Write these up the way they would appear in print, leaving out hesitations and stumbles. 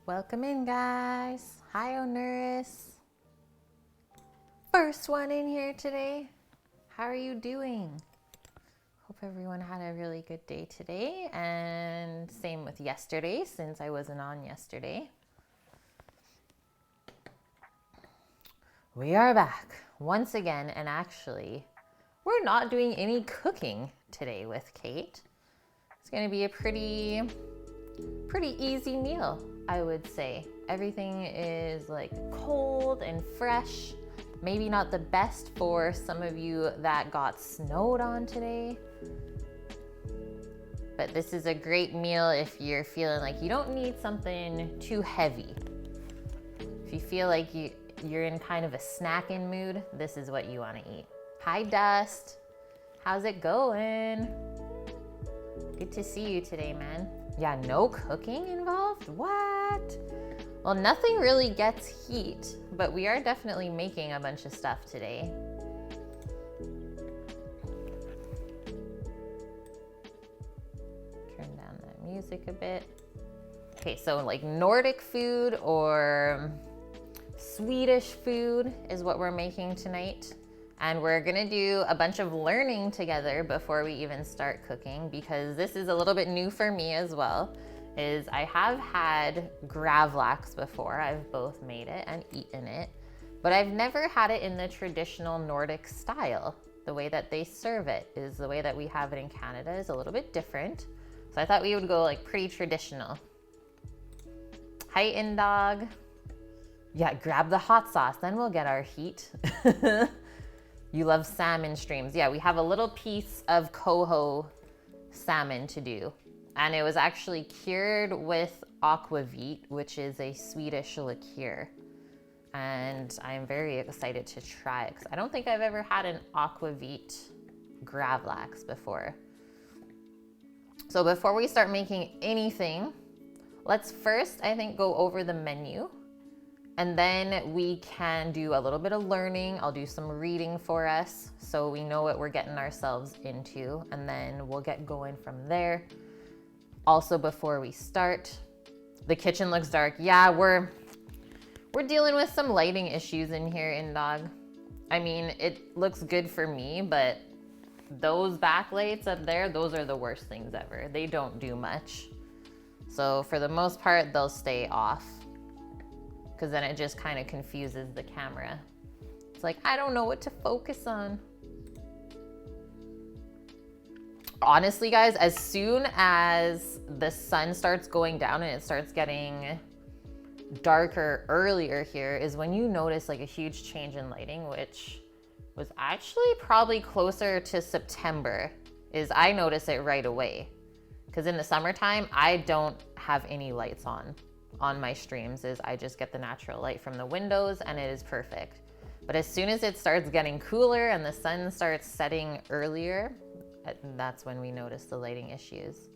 Welcome in, guys. Hi, Onuris. First one in here today. How are you doing? Hope everyone had a really good day today, and same with yesterday since I wasn't on yesterday. We are back once again, and actually, we're not doing any cooking today with Kate. It's gonna be a pretty easy meal, I would say. Everything is like cold and fresh. Maybe not the best for some of you that got snowed on today. But this is a great meal if you're feeling like you don't need something too heavy. If you feel like you're in kind of a snacking mood, this is what you want to eat. Hi, Dust. How's it going? Good to see you today, man. Yeah, no cooking involved? What? Well, nothing really gets heat, but we are definitely making a bunch of stuff today. Turn down that music a bit. Okay, so like Nordic food or Swedish food is what we're making tonight. And we're gonna do a bunch of learning together before we even start cooking, because this is a little bit new for me as well. Is I have had gravlax before. I've both made it and eaten it, but I've never had it in the traditional Nordic style. The way that they serve it is the way that we have it in Canada is a little bit different. So I thought we would go like pretty traditional. Hi, Indog. Yeah, grab the hot sauce, then we'll get our heat. You love salmon streams. Yeah, we have a little piece of coho salmon to do. And it was actually cured with aquavit, which is a Swedish liqueur. And I'm very excited to try it, because I don't think I've ever had an aquavit gravlax before. So before we start making anything, let's first, I think, go over the menu. And then we can do a little bit of learning. I'll do some reading for us so we know what we're getting ourselves into, and then we'll get going from there. Also, before we start, the kitchen looks dark. Yeah, we're dealing with some lighting issues in here, Indog. I mean, it looks good for me, but those backlights up there, those are the worst things ever. They don't do much. So for the most part, they'll stay off, because then it just kind of confuses the camera. It's like, I don't know what to focus on. Honestly, guys, as soon as the sun starts going down and it starts getting darker earlier here is when you notice like a huge change in lighting, which was actually probably closer to September. Is I notice it right away. Because in the summertime, I don't have any lights on my streams. Is I just get the natural light from the windows and it is perfect. But as soon as it starts getting cooler and the sun starts setting earlier, that's when we notice the lighting issues.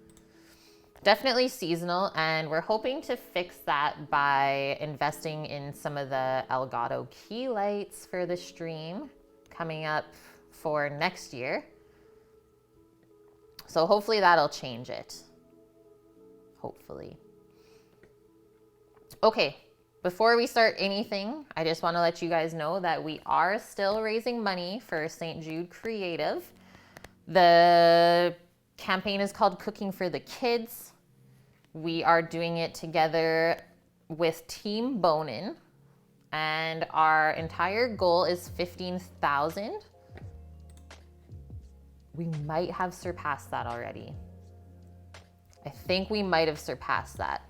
Definitely seasonal, and we're hoping to fix that by investing in some of the Elgato key lights for the stream coming up for next year. So hopefully that'll change it. Hopefully. Okay, before we start anything, I just want to let you guys know that we are still raising money for St. Jude Creative. The campaign is called Cooking for the Kids. We are doing it together with Team Bonin, and our entire goal is 15,000. We might have surpassed that already. I think we might have surpassed that.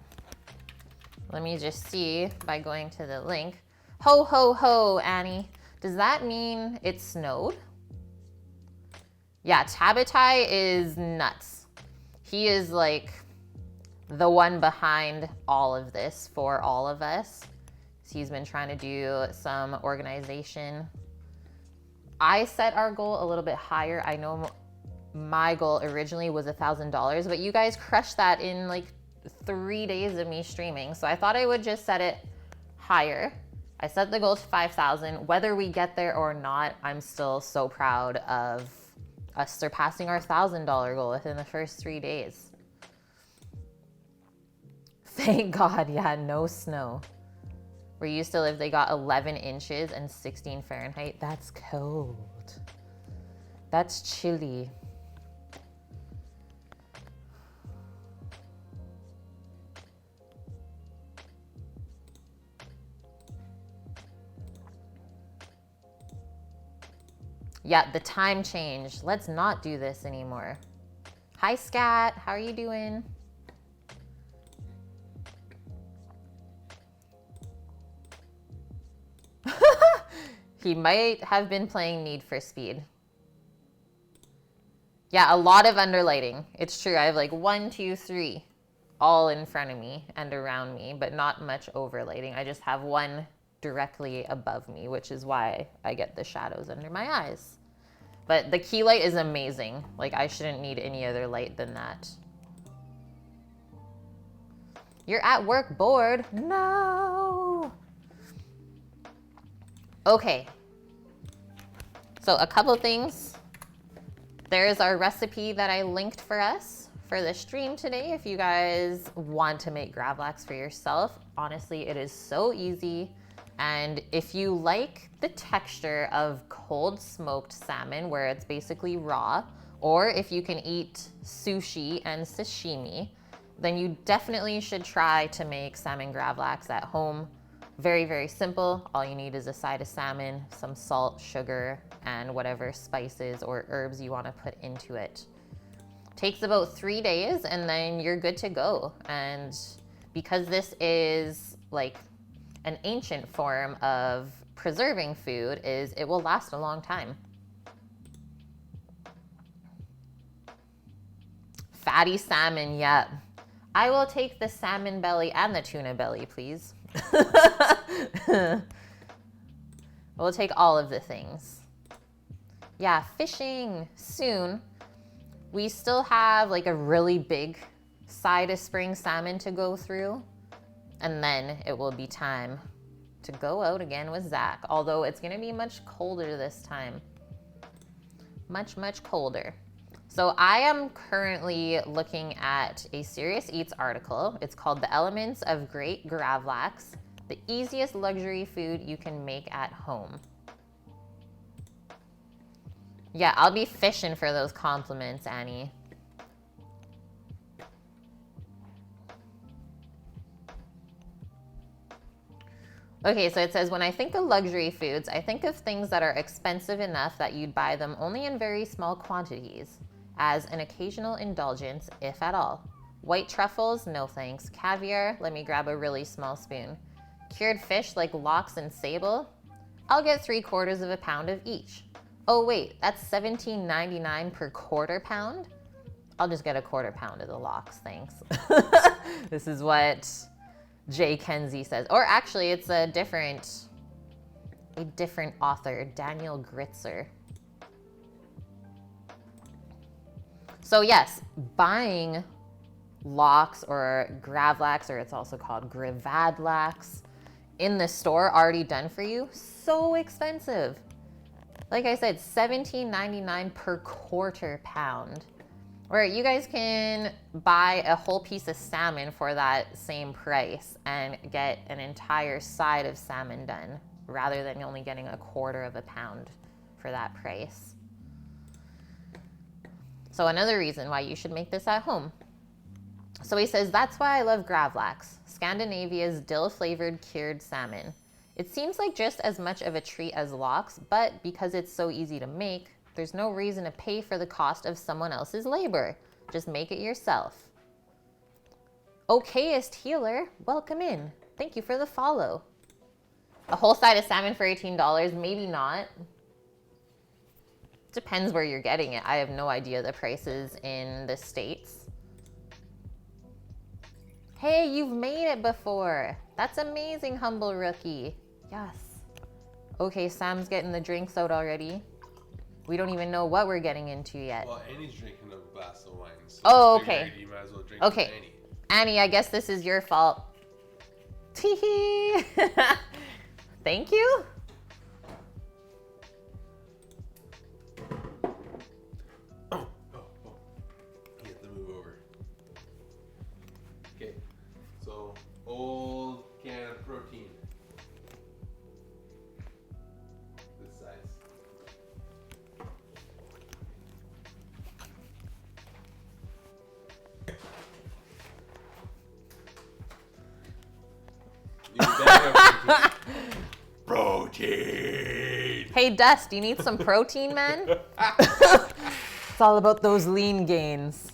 Let me just see by going to the link. Ho, ho, ho, Annie. Does that mean it snowed? Yeah, Tabatai is nuts. He is like the one behind all of this for all of us. He's been trying to do some organization. I set our goal a little bit higher. I know my goal originally was $1,000, but you guys crushed that in like 3 days of me streaming. So I thought I would just set it higher. I set the goal to 5,000. Whether we get there or not, I'm still so proud of us surpassing our $1,000 goal within the first 3 days. Thank God, yeah, no snow. Where you used to live, they got 11 inches and 16 Fahrenheit. That's cold. That's chilly. Yeah, the time change. Let's not do this anymore. Hi, Scat. How are you doing? He might have been playing Need for Speed. Yeah, a lot of underlighting. It's true. I have like 1, 2, 3 all in front of me and around me, but not much overlighting. I just have one directly above me, which is why I get the shadows under my eyes. But the key light is amazing. Like, I shouldn't need any other light than that. You're at work bored? No. Okay. So a couple things. There's our recipe that I linked for us for the stream today. If you guys want to make gravlax for yourself, honestly, it is so easy. And if you like the texture of cold smoked salmon where it's basically raw, or if you can eat sushi and sashimi, then you definitely should try to make salmon gravlax at home. Very, very simple. All you need is a side of salmon, some salt, sugar, and whatever spices or herbs you want to put into it. Takes about 3 days and then you're good to go. And because this is like an ancient form of preserving food, is it will last a long time. Fatty salmon, yeah. I will take the salmon belly and the tuna belly, please. We'll take all of the things. Yeah, fishing soon. We still have like a really big side of spring salmon to go through. And then it will be time to go out again with Zach. Although it's gonna be much colder this time. Much, much colder. So I am currently looking at a Serious Eats article. It's called The Elements of Great Gravlax, the easiest luxury food you can make at home. Yeah, I'll be fishing for those compliments, Annie. Okay, so it says, when I think of luxury foods, I think of things that are expensive enough that you'd buy them only in very small quantities, as an occasional indulgence, if at all. White truffles, no thanks. Caviar, let me grab a really small spoon. Cured fish like lox and sable, I'll get 3/4 of a pound of each. Oh wait, that's $17.99 per quarter pound? I'll just get a quarter pound of the lox, thanks. This is what Jay Kenzie says. Or actually, it's a different author, Daniel Gritzer. So yes, buying lox or gravlax, or it's also called gravlax, in the store already done for you, so expensive. Like I said, $17.99 per quarter pound. Where you guys can buy a whole piece of salmon for that same price and get an entire side of salmon done, rather than only getting a quarter of a pound for that price. So another reason why you should make this at home. So he says, that's why I love gravlax, Scandinavia's dill-flavored cured salmon. It seems like just as much of a treat as lox, but because it's so easy to make, there's no reason to pay for the cost of someone else's labor. Just make it yourself. Okayest Healer, welcome in. Thank you for the follow. A whole side of salmon for $18, maybe not. Depends where you're getting it. I have no idea the prices in the States. Hey, you've made it before. That's amazing, Humble Rookie. Yes. Okay, Sam's getting the drinks out already. We don't even know what we're getting into yet. Well, Annie's drinking a glass of wine. So oh, okay. You might as well drink okay. with Annie. Annie, I guess this is your fault. Tee-hee. Thank you. Oh. You have to move over. Okay. So, old can of protein. This size. Protein. Hey, Dust, you need some protein, man? It's all about those lean gains.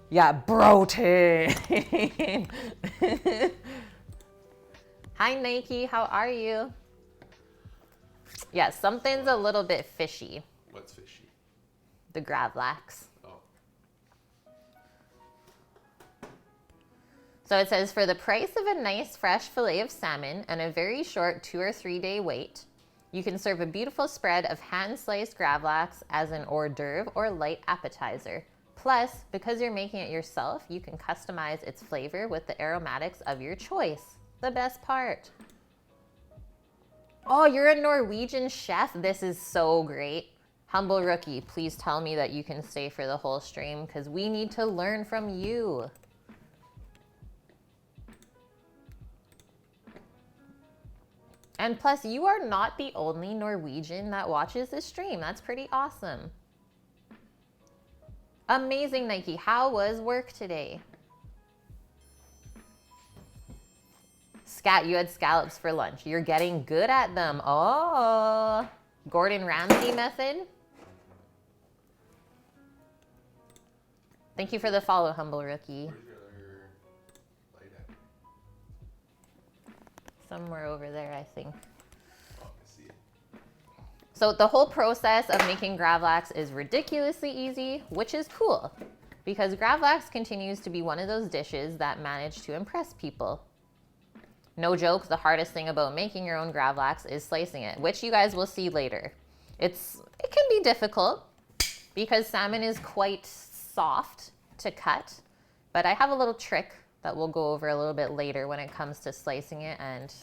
Yeah, protein. Hi, Nike. How are you? Yeah, something's a little bit fishy. What's fishy? The gravlax. So it says, for the price of a nice fresh fillet of salmon and a very short 2 or 3 day wait, you can serve a beautiful spread of hand-sliced gravlax as an hors d'oeuvre or light appetizer. Plus, because you're making it yourself, you can customize its flavor with the aromatics of your choice. The best part. Oh, you're a Norwegian chef? This is so great. Humble Rookie, please tell me that you can stay for the whole stream because we need to learn from you. And plus, you are not the only Norwegian that watches this stream. That's pretty awesome. Amazing, Nike. How was work today? Scat, you had scallops for lunch. You're getting good at them. Oh, Gordon Ramsay method. Thank you for the follow, Humble Rookie. Where's your other light at? Somewhere over there, I think. Oh, I see it. So the whole process of making gravlax is ridiculously easy, which is cool, because gravlax continues to be one of those dishes that manage to impress people. No joke, the hardest thing about making your own gravlax is slicing it, which you guys will see later. It can be difficult because salmon is quite soft to cut, but I have a little trick that we'll go over a little bit later when it comes to slicing it, and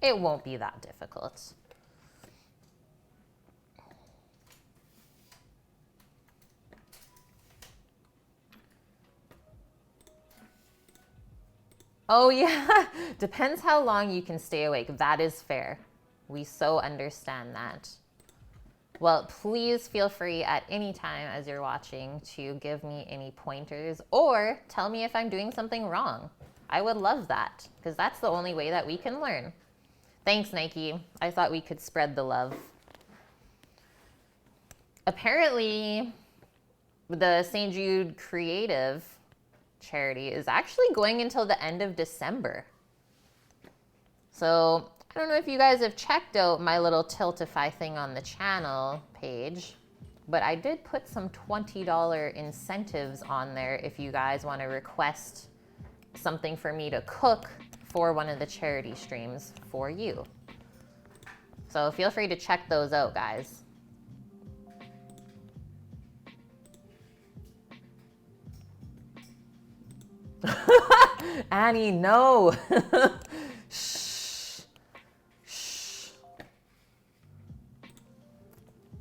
it won't be that difficult. Oh yeah, depends how long you can stay awake. That is fair. We so understand that. Well, please feel free at any time as you're watching to give me any pointers or tell me if I'm doing something wrong. I would love that because that's the only way that we can learn. Thanks, Nike. I thought we could spread the love. Apparently, the St. Jude Creative charity is actually going until the end of December. So I don't know if you guys have checked out my little Tiltify thing on the channel page, but I did put some $20 incentives on there if you guys want to request something for me to cook for one of the charity streams for you. So feel free to check those out, guys. Annie, no. Shh. Shh.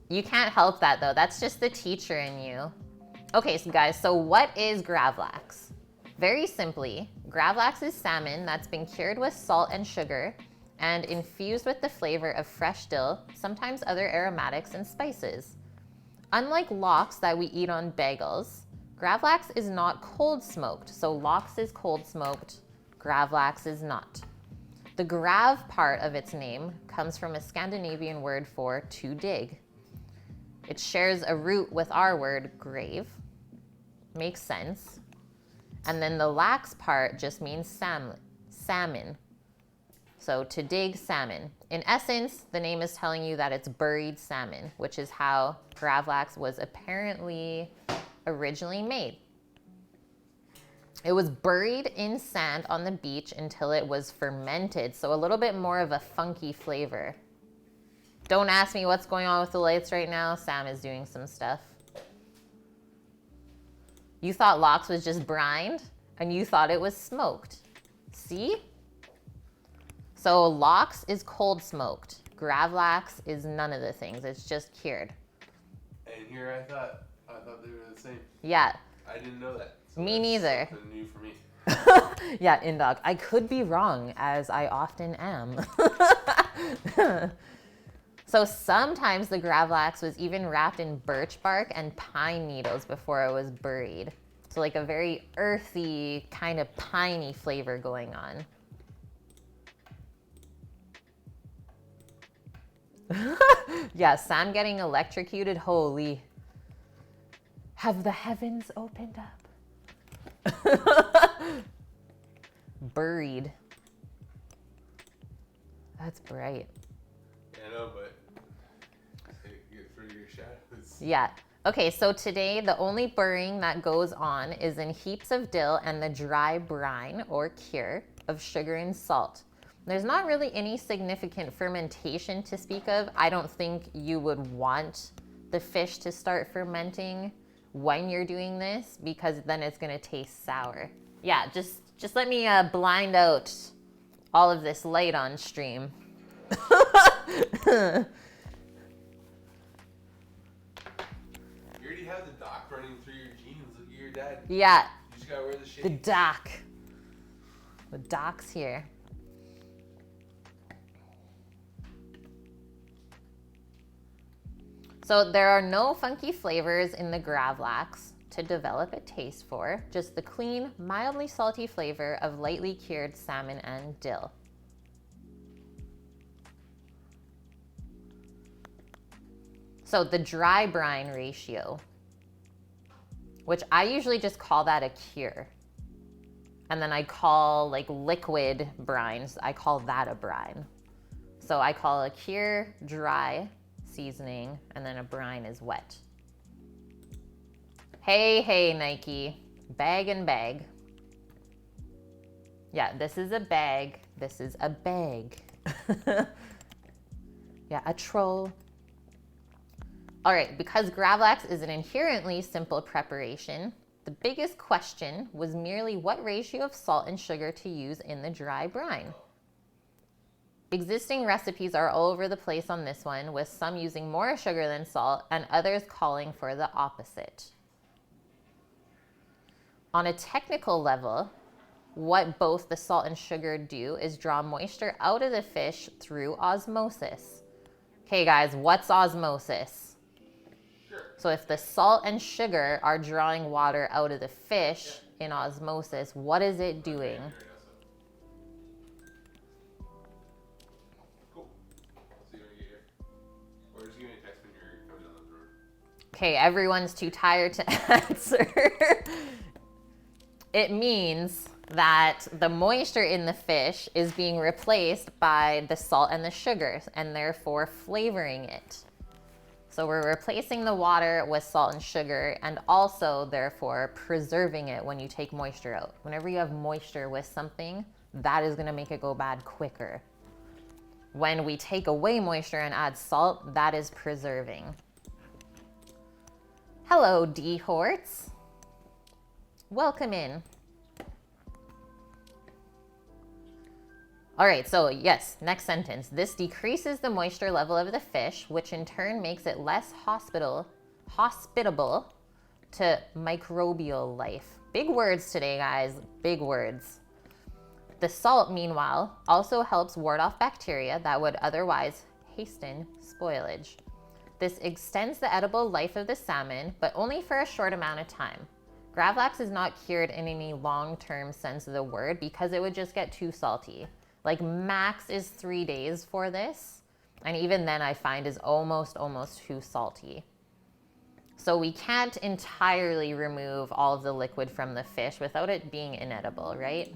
You can't help that though. That's just the teacher in you. Okay, so guys, so what is gravlax? Very simply, gravlax is salmon that's been cured with salt and sugar and infused with the flavor of fresh dill, sometimes other aromatics and spices. Unlike lox that we eat on bagels, gravlax is not cold smoked. So lox is cold smoked, gravlax is not. The grav part of its name comes from a Scandinavian word for to dig. It shares a root with our word grave. Makes sense. And then the lax part just means salmon. So to dig salmon. In essence, the name is telling you that it's buried salmon, which is how gravlax was apparently originally made. It was buried in sand on the beach until it was fermented, so a little bit more of a funky flavor. Don't ask me what's going on with the lights right now. Sam is doing some stuff. You thought lox was just brined, and you thought it was smoked. See? So lox is cold smoked. Gravlax is none of the things. It's just cured. And here I thought they were the same. Yeah. I didn't know that. So Me neither. Something new for me. Yeah, Indog. I could be wrong, as I often am. So sometimes the gravlax was even wrapped in birch bark and pine needles before it was buried. So like a very earthy, kind of piney flavor going on. Yeah, Sam getting electrocuted, holy. Have the heavens opened up? Buried. That's bright. Yeah, I know, but get through your shadows. Yeah. Okay, so today the only burying that goes on is in heaps of dill and the dry brine or cure of sugar and salt. There's not really any significant fermentation to speak of. I don't think you would want the fish to start fermenting when you're doing this because then it's gonna taste sour. Yeah, just let me blind out all of this light on stream. You already have the dock running through your jeans. Look at your dad. Yeah. You just gotta wear the shades. The dock. The dock's here. So there are no funky flavors in the gravlax to develop a taste for, just the clean, mildly salty flavor of lightly cured salmon and dill. So the dry brine ratio, which I usually just call that a cure. And then I call like liquid brines, I call that a brine. So I call a cure dry seasoning, and then a brine is wet. Hey, Nike, bag and bag. Yeah, this is a bag, this is a bag. Yeah, a troll. All right, because gravlax is an inherently simple preparation, the biggest question was merely what ratio of salt and sugar to use in the dry brine. Existing recipes are all over the place on this one, with some using more sugar than salt and others calling for the opposite. On a technical level, what both the salt and sugar do is draw moisture out of the fish through osmosis. Okay guys, what's osmosis? So if the salt and sugar are drawing water out of the fish in osmosis, what is it doing? Okay, everyone's too tired to answer. It means that the moisture in the fish is being replaced by the salt and the sugar, and therefore flavoring it. So we're replacing the water with salt and sugar, and also therefore preserving it when you take moisture out. Whenever you have moisture with something, that is gonna make it go bad quicker. When we take away moisture and add salt, that is preserving. Hello, D Horts. Welcome in. All right, so yes, next sentence. This decreases the moisture level of the fish, which in turn makes it less hospitable to microbial life. Big words today, guys, big words. The salt, meanwhile, also helps ward off bacteria that would otherwise hasten spoilage. This extends the edible life of the salmon, but only for a short amount of time. Gravlax is not cured in any long-term sense of the word because it would just get too salty. Like max is 3 days for this. And even then I find is almost too salty. So we can't entirely remove all of the liquid from the fish without it being inedible, right?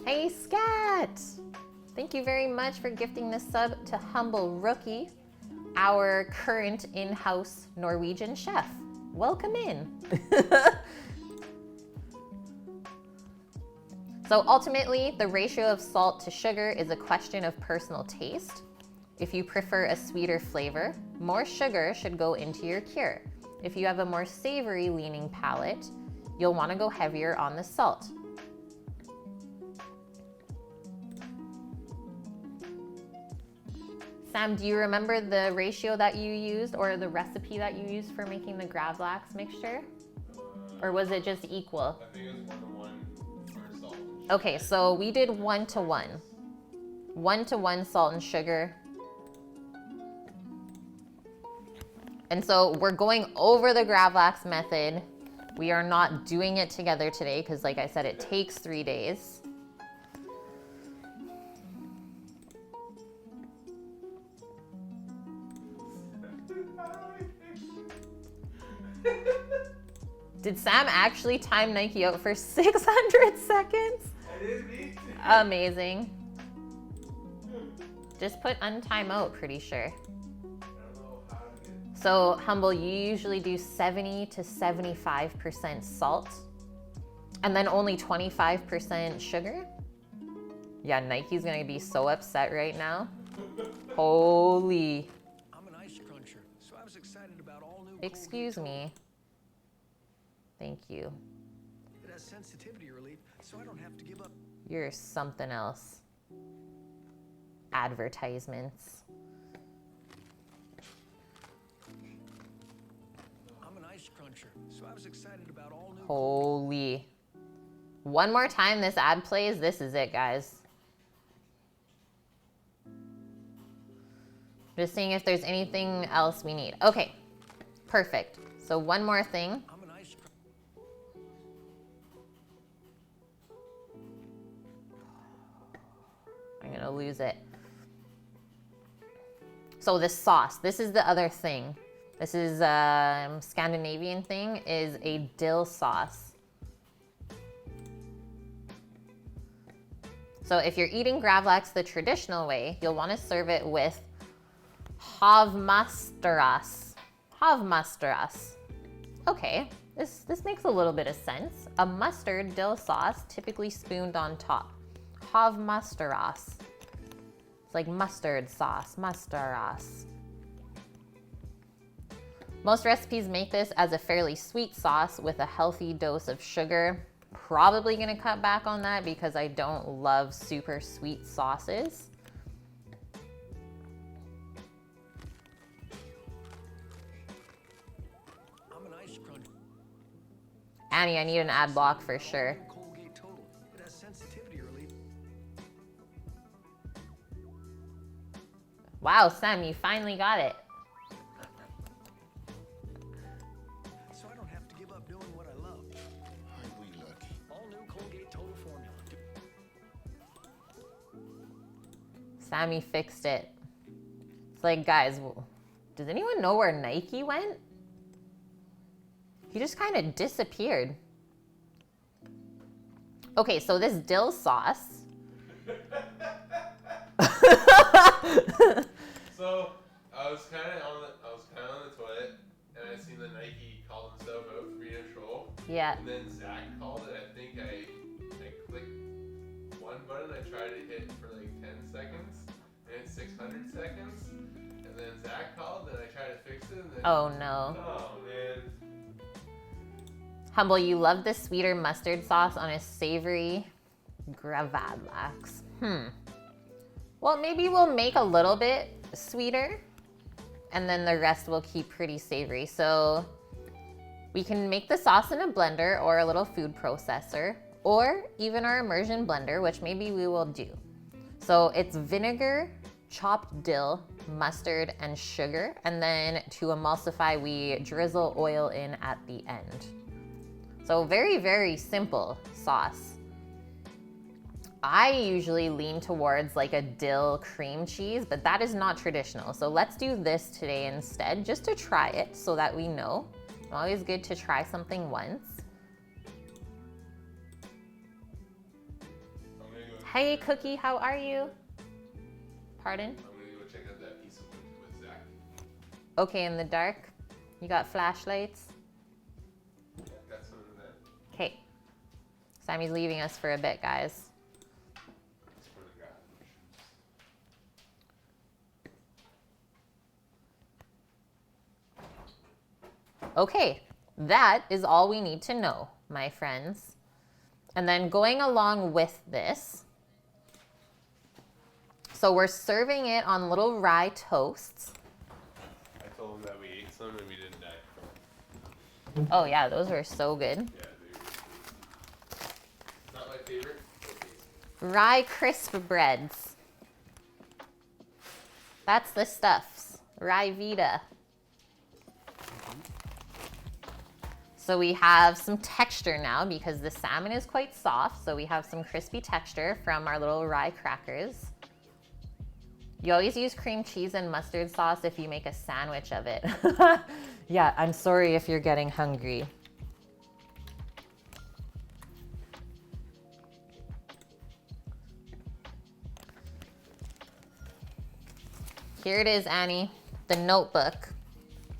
Hey Scat! Thank you very much for gifting the sub to Humble Rookie, our current in-house Norwegian chef. Welcome in. So ultimately, the ratio of salt to sugar is a question of personal taste. If you prefer a sweeter flavor, more sugar should go into your cure. If you have a more savory leaning palate, you'll want to go heavier on the salt. Sam, do you remember the ratio that you used or the recipe that you used for making the gravlax mixture? Or was it just equal? I think it was 1-to-1 for salt. Okay, so we did 1-to-1. 1-to-1 salt and sugar. And so we're going over the gravlax method. We are not doing it together today because like I said, it takes 3 days. Did Sam actually time Nike out for 600 seconds? I didn't need to. Amazing. Just put untime out, pretty sure. I don't know how to get. So Humble, you usually do 70 to 75% salt and then only 25% sugar? Yeah, Nike's gonna be so upset right now. Holy. I'm an ice cruncher, so I was excited about all new. Excuse me. Thank you. It has sensitivity relief, so I don't have to give up. You're something else. Advertisements. I'm an ice cruncher, so I was excited about all new. Holy. One more time this ad plays, this is it, guys. Just seeing if there's anything else we need. Okay, perfect. So one more thing. I'm an ice cruncher. I'm gonna lose it. So this sauce, this is the other thing. This is a Scandinavian thing, is a dill sauce. So if you're eating gravlax the traditional way, you'll want to serve it with havmastras. Havmastras. Okay, this makes a little bit of sense. A mustard dill sauce, typically spooned on top. Havmastras. It's like mustard sauce, mustras. Most recipes make this as a fairly sweet sauce with a healthy dose of sugar. Probably gonna cut back on that because I don't love super sweet sauces. I'm an ice cruncher. Annie, I need an ad block for sure. Colgate Total. It has sensitivity relief. Wow, Sam, you finally got it. So I don't have to give up doing what I love. Aren't we lucky? All new Colgate Total formula. Sammy fixed it. It's like, guys, Does anyone know where Nike went? He just kind of disappeared. Okay, so this dill sauce. So I was kind of on the toilet, and I seen the Nike call himself out for being a troll. Yeah. And then Zach called it. I think I clicked one button. I tried to hit for like 10 seconds, and it's 600 seconds. And then Zach called, and I tried to fix it. And then, Oh no. oh man. Humble, you love the sweeter mustard sauce on a savory gravlax. Well, maybe we'll make a little bit sweeter, and then the rest will keep pretty savory. So we can make the sauce in a blender or a little food processor, or even our immersion blender, which maybe we will do. So it's vinegar, chopped dill, mustard, and sugar. And then to emulsify, we drizzle oil in at the end. So very, very simple sauce. I usually lean towards like a dill cream cheese, but that is not traditional. So let's do this today instead, just to try it so that we know. Always good to try something once. Hey Cookie, how are you? Pardon? I'm gonna go check out that piece of wood with Zach. Okay, in the dark? You got flashlights? Yeah, got some of that. Okay. Sammy's leaving us for a bit, guys. It's for the guy. Okay, that is all we need to know, my friends. And then going along with this, so we're serving it on little rye toasts. I told him that we ate some and we didn't die. Oh yeah, those were so good. Yeah, dude. Not my favorite. Rye crisp breads. That's the stuffs. Rye Vita. So we have some texture now because the salmon is quite soft. So we have some crispy texture from our little rye crackers. You always use cream cheese and mustard sauce if you make a sandwich of it. Yeah, I'm sorry if you're getting hungry. Here it is, Annie, the notebook.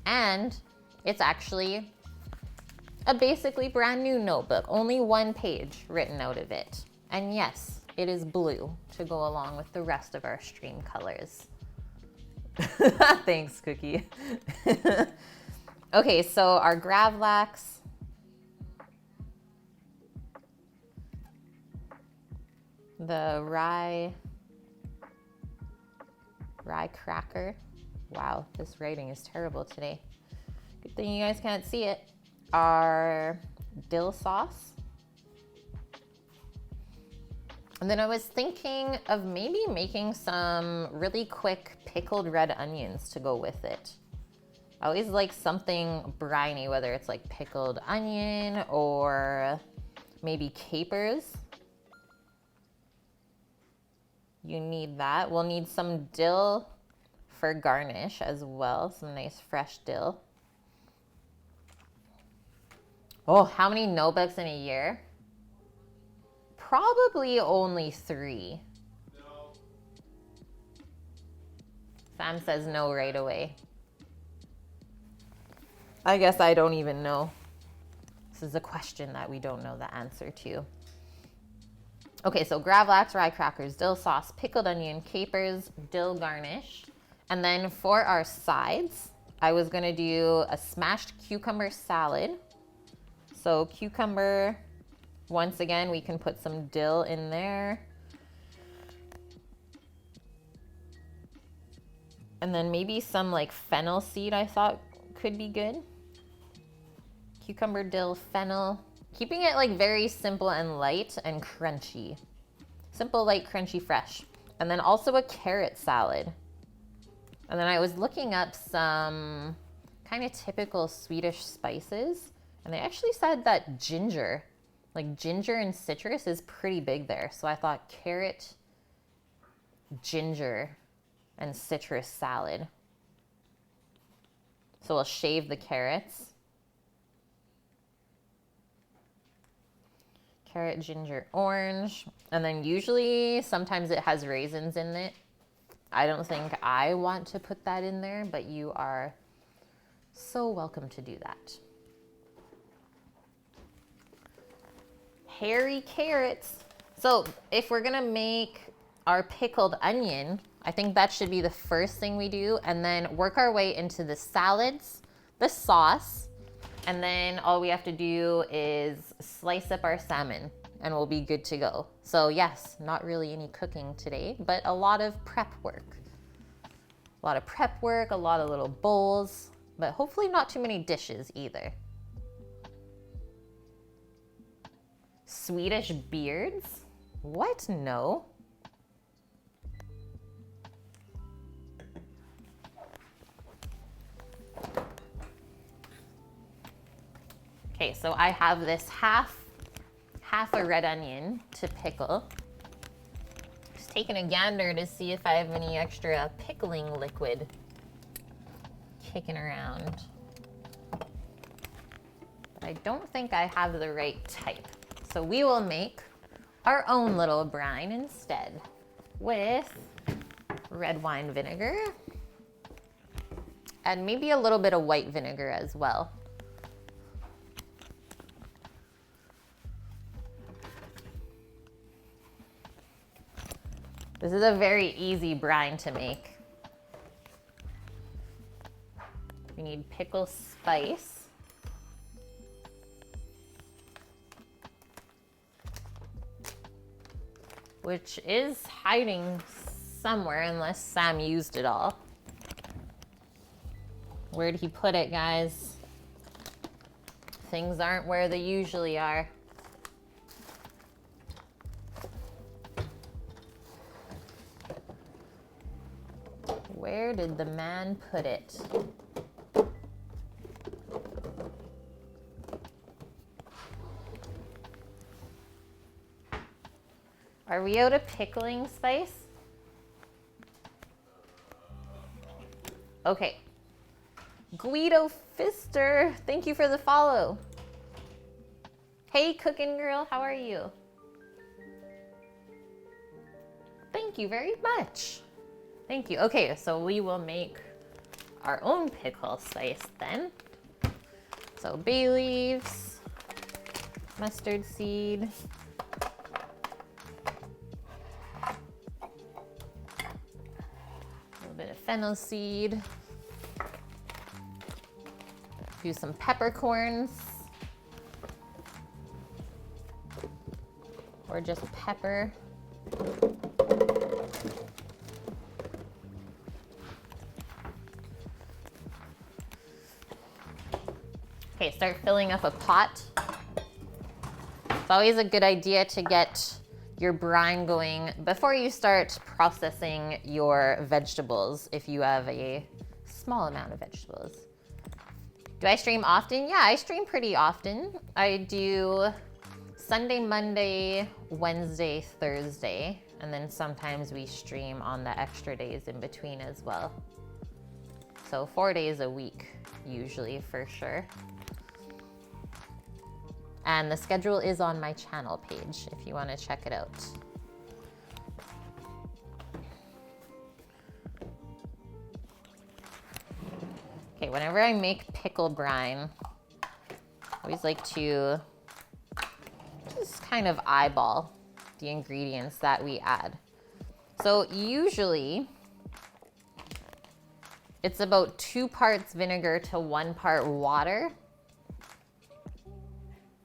And it's actually a basically brand new notebook, only one page written out of it. And yes, it is blue to go along with the rest of our stream colors. Thanks, Cookie. Okay, so our gravlax. The rye cracker. Wow, this writing is terrible today. Good thing you guys can't see it. Our dill sauce. And then I was thinking of maybe making some really quick pickled red onions to go with it. I always like something briny, whether it's like pickled onion or maybe capers. You need that. We'll need some dill for garnish as well. Some nice fresh dill. Oh, how many notebooks in a year? Probably only 3. No. Sam says no right away. I guess I don't even know. This is a question that we don't know the answer to. Okay, so gravlax, rye crackers, dill sauce, pickled onion, capers, dill garnish. And then for our sides, I was gonna do a smashed cucumber salad. So cucumber, once again, we can put some dill in there. And then maybe some like fennel seed I thought could be good. Cucumber, dill, fennel. Keeping it like very simple and light and crunchy. Simple, light, crunchy, fresh. And then also a carrot salad. And then I was looking up some kind of typical Swedish spices. And they actually said that ginger, like ginger and citrus is pretty big there. So I thought carrot, ginger, and citrus salad. So we'll shave the carrots. Carrot, ginger, orange. And then usually, sometimes it has raisins in it. I don't think I want to put that in there, but you are so welcome to do that. Hairy carrots. So if we're gonna make our pickled onion, I think that should be the first thing we do, and then work our way into the salads, the sauce, and then all we have to do is slice up our salmon and we'll be good to go. So yes, not really any cooking today, but a lot of prep work. A lot of prep work, a lot of little bowls, but hopefully not too many dishes either. Swedish beards? What? No. Okay, so I have this half a red onion to pickle. Just taking a gander to see if I have any extra pickling liquid kicking around. But I don't think I have the right type. So we will make our own little brine instead with red wine vinegar and maybe a little bit of white vinegar as well. This is a very easy brine to make. We need pickle spice. Which is hiding somewhere unless Sam used it all. Where'd he put it, guys? Things aren't where they usually are. Where did the man put it? Are we out of pickling spice? Okay. Guido Fister, thank you for the follow. Hey, cooking girl, how are you? Thank you very much. Thank you. Okay, so we will make our own pickle spice then. So bay leaves, mustard seed, bit of fennel seed, do some peppercorns, or just pepper. Okay, start filling up a pot. It's always a good idea to get your brine going before you start processing your vegetables if you have a small amount of vegetables. Do I stream often? Yeah, I stream pretty often. I do Sunday, Monday, Wednesday, Thursday, and then sometimes we stream on the extra days in between as well. So 4 days a week, usually, for sure. And the schedule is on my channel page if you want to check it out. Okay, whenever I make pickle brine, I always like to just kind of eyeball the ingredients that we add. So usually it's about 2 parts vinegar to 1 part water.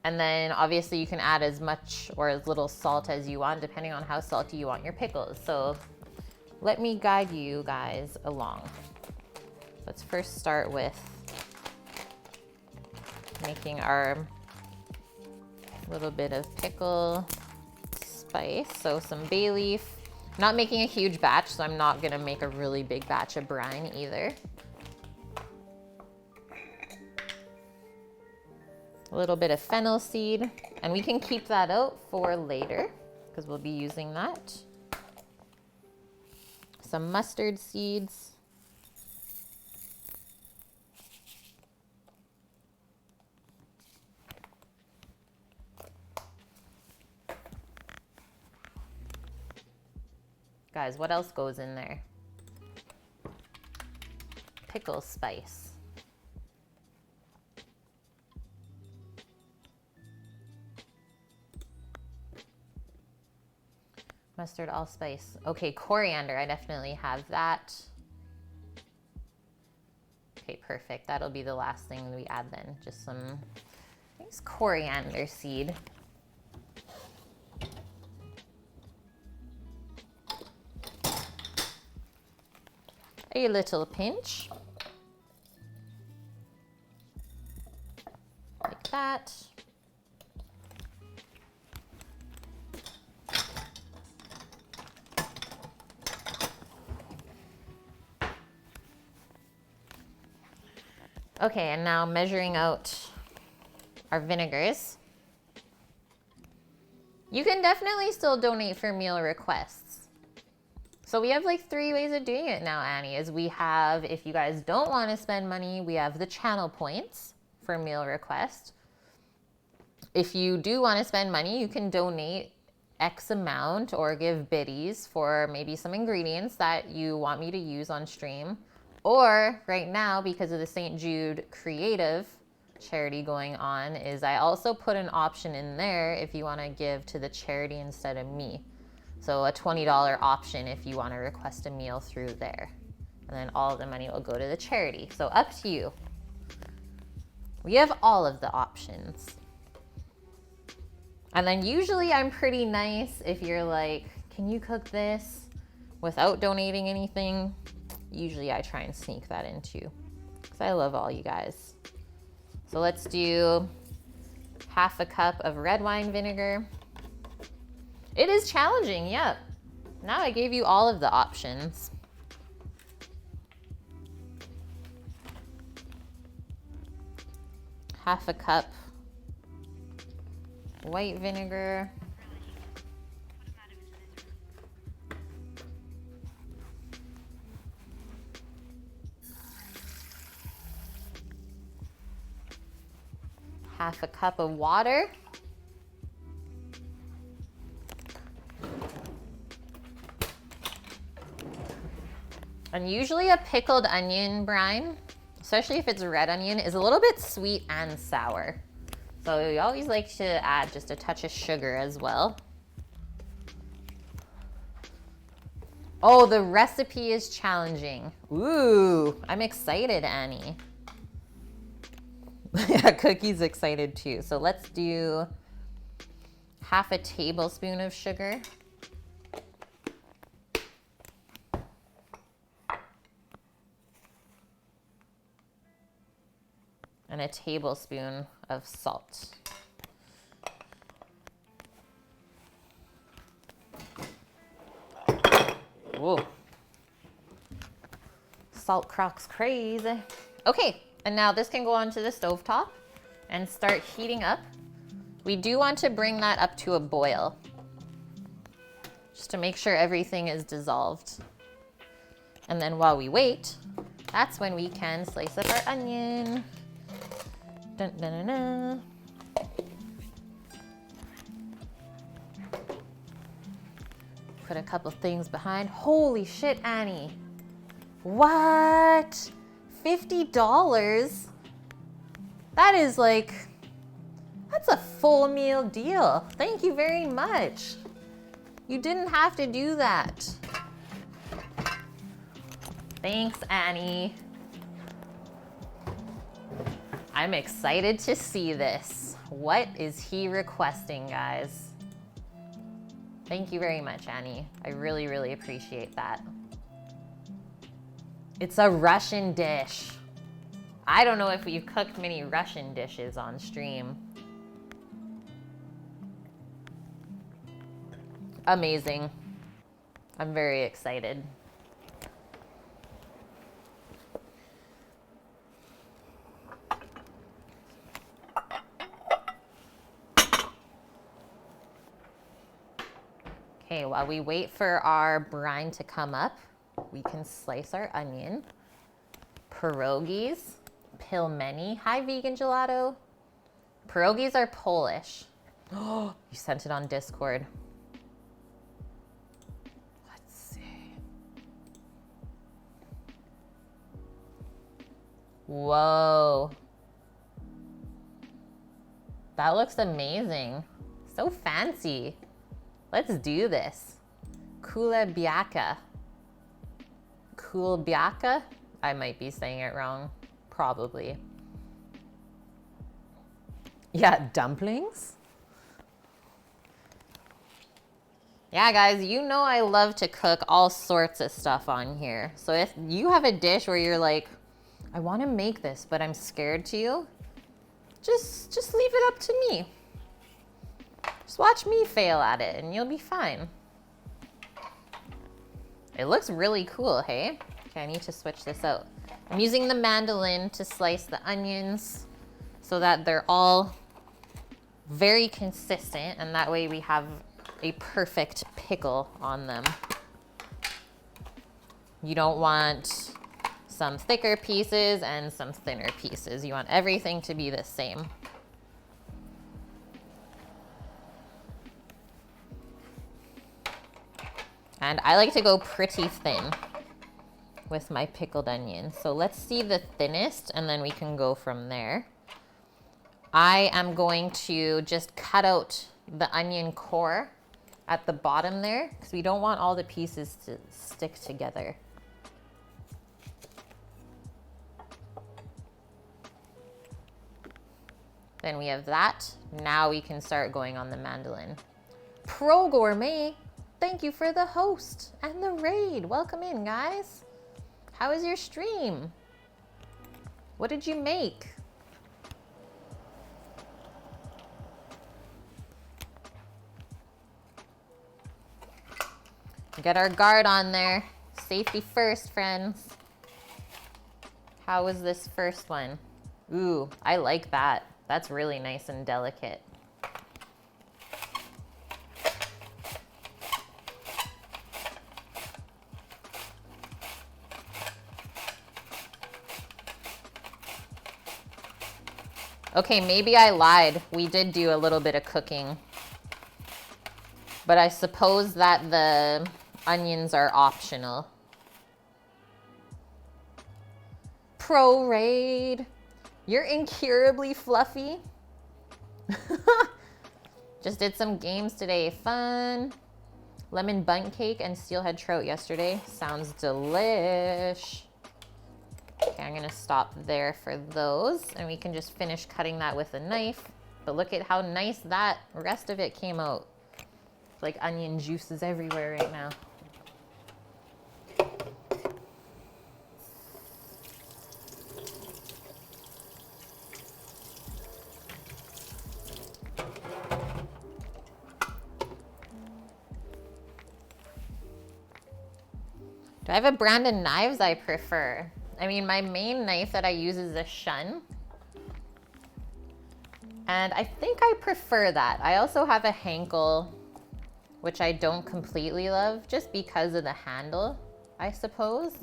And then obviously you can add as much or as little salt as you want, depending on how salty you want your pickles. So let me guide you guys along. Let's first start with making our little bit of pickle spice. So some bay leaf. I'm not making a huge batch, so I'm not gonna make a really big batch of brine either. A little bit of fennel seed, and we can keep that out for later because we'll be using that. Some mustard seeds. Guys, what else goes in there? Pickle spice. Mustard, allspice. Okay, coriander, I definitely have that. Okay, perfect. That'll be the last thing we add then. Just some, I think it's coriander seed. A little pinch. Like that. Okay, and now measuring out our vinegars. You can definitely still donate for meal requests. So we have like 3 ways of doing it now, Annie, is we have, if you guys don't want to spend money, we have the channel points for meal request. If you do want to spend money, you can donate X amount or give biddies for maybe some ingredients that you want me to use on stream. Or right now, because of the St. Jude Creative charity going on, is I also put an option in there if you want to give to the charity instead of me. So a $20 option if you want to request a meal through there. And then all of the money will go to the charity. So up to you. We have all of the options. And then usually I'm pretty nice if you're like, can you cook this without donating anything? Usually I try and sneak that in too, because I love all you guys. So let's do half a cup of red wine vinegar. It is challenging, yep. Now I gave you all of the options. Half a cup white vinegar. Half a cup of water. And usually a pickled onion brine, especially if it's a red onion, is a little bit sweet and sour. So we always like to add just a touch of sugar as well. Oh, the recipe is challenging. Ooh, I'm excited, Annie. Yeah, Cookie's excited too. So let's do half a tablespoon of sugar. And a tablespoon of salt. Whoa. Salt crock's crazy. Okay, and now this can go onto the stovetop and start heating up. We do want to bring that up to a boil, just to make sure everything is dissolved. And then while we wait, that's when we can slice up our onion. Dun, dun, dun, dun. Put a couple things behind. Holy shit, Annie. What? $50? That is like, that's a full meal deal. Thank you very much. You didn't have to do that. Thanks, Annie. I'm excited to see this. What is he requesting, guys? Thank you very much, Annie. I really, really appreciate that. It's a Russian dish. I don't know if we've cooked many Russian dishes on stream. Amazing. I'm very excited. Okay, while we wait for our brine to come up, we can slice our onion. Pierogies, pilmeni. Hi, vegan gelato. Pierogies are Polish. Oh, you sent it on Discord. Let's see. Whoa. That looks amazing. So fancy. Let's do this. Kulebiaka. Kulebiaka? I might be saying it wrong. Probably. Yeah, dumplings? Yeah, guys, you know I love to cook all sorts of stuff on here. So if you have a dish where you're like, I want to make this, but I'm scared to, just leave it up to me. Just watch me fail at it and you'll be fine. It looks really cool, hey? Okay, I need to switch this out. I'm using the mandolin to slice the onions so that they're all very consistent, and that way we have a perfect pickle on them. You don't want some thicker pieces and some thinner pieces. You want everything to be the same. And I like to go pretty thin with my pickled onions. So let's see the thinnest and then we can go from there. I am going to just cut out the onion core at the bottom there because we don't want all the pieces to stick together. Then we have that. Now we can start going on the mandolin. Pro Gourmet, thank you for the host and the raid. Welcome in, guys. How was your stream? What did you make? Get our guard on there. Safety first, friends. How was this first one? Ooh, I like that. That's really nice and delicate. Okay, maybe I lied. We did do a little bit of cooking. But I suppose that the onions are optional. Pro raid. You're incurably fluffy. Just did some games today. Fun. Lemon bun cake and steelhead trout yesterday. Sounds delish. Okay, I'm gonna stop there for those and we can just finish cutting that with a knife. But look at how nice that rest of it came out. It's like onion juices everywhere right now. Do I have a brand of knives I prefer? I mean, my main knife that I use is a Shun. And I think I prefer that. I also have a Henkel, which I don't completely love just because of the handle, I suppose.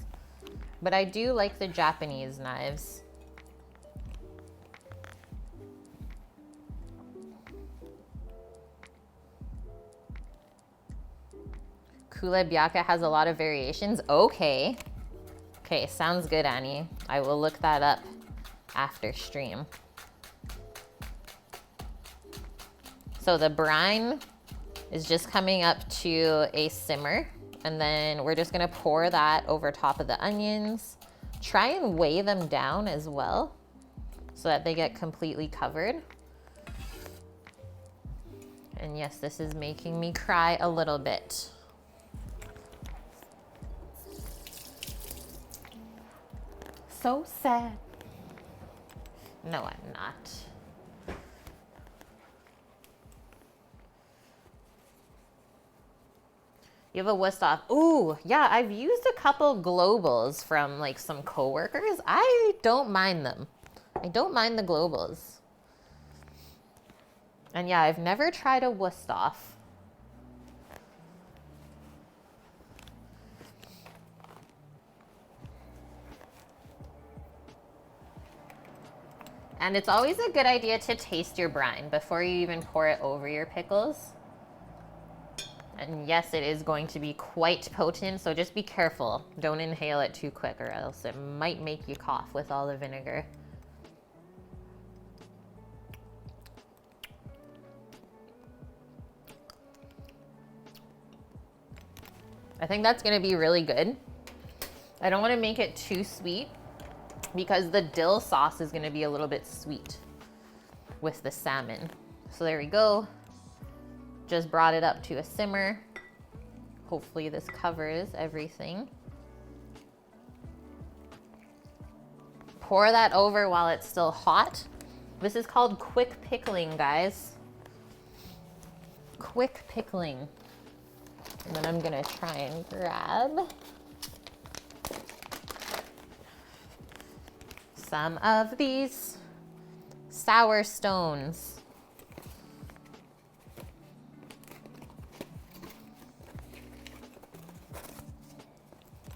But I do like the Japanese knives. Kulebiaka has a lot of variations. Okay. Okay, sounds good, Annie. I will look that up after stream. So the brine is just coming up to a simmer, and then we're just gonna pour that over top of the onions. Try and weigh them down as well so that they get completely covered. And yes, this is making me cry a little bit. So sad. No, I'm not. You have a Wusthof. Ooh, yeah, I've used a couple globals from like some coworkers. I don't mind them. I don't mind the globals. And yeah, I've never tried a Wusthof. And it's always a good idea to taste your brine before you even pour it over your pickles. And yes, it is going to be quite potent, so just be careful. Don't inhale it too quick or else it might make you cough with all the vinegar. I think that's gonna be really good. I don't wanna make it too sweet because the dill sauce is gonna be a little bit sweet with the salmon. So there we go. Just brought it up to a simmer. Hopefully this covers everything. Pour that over while it's still hot. This is called quick pickling, guys. Quick pickling. And then I'm gonna try and grab some of these sour stones.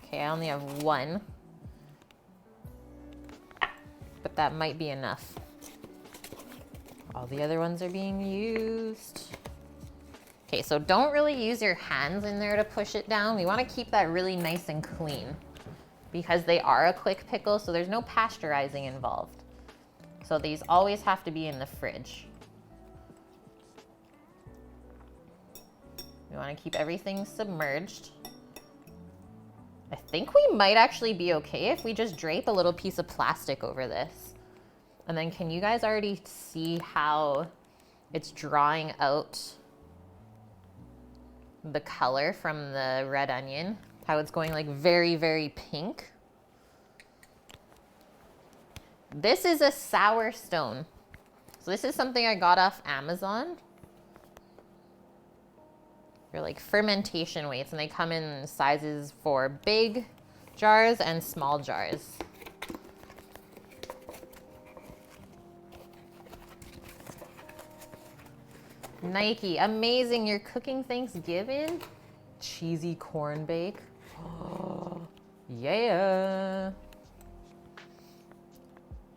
Okay, I only have one, but that might be enough. All the other ones are being used. Okay, so don't really use your hands in there to push it down. We want to keep that really nice and clean because they are a quick pickle, so there's no pasteurizing involved. So these always have to be in the fridge. We want to keep everything submerged. I think we might actually be okay if we just drape a little piece of plastic over this. And then can you guys already see how it's drawing out the color from the red onion? How it's going like very, very pink. This is a sour stone. So this is something I got off Amazon. They're like fermentation weights, and they come in sizes for big jars and small jars. Nike, amazing, you're cooking Thanksgiving? Cheesy corn bake. Oh, yeah.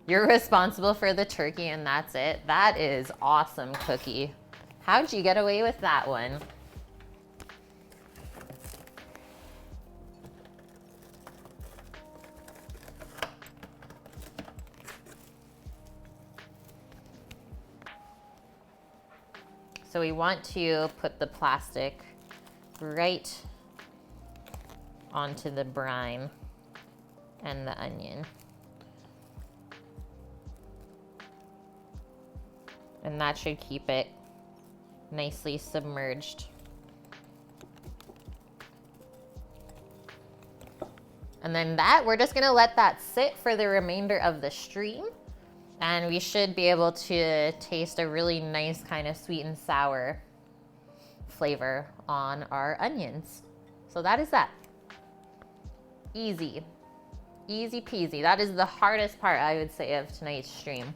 You're responsible for the turkey and that's it. That is awesome, Cookie. How'd you get away with that one? So we want to put the plastic right onto the brine and the onion. And that should keep it nicely submerged. And then we're just gonna let that sit for the remainder of the stream. And we should be able to taste a really nice kind of sweet and sour flavor on our onions. So that is that. Easy. Easy peasy. That is the hardest part, I would say, of tonight's stream.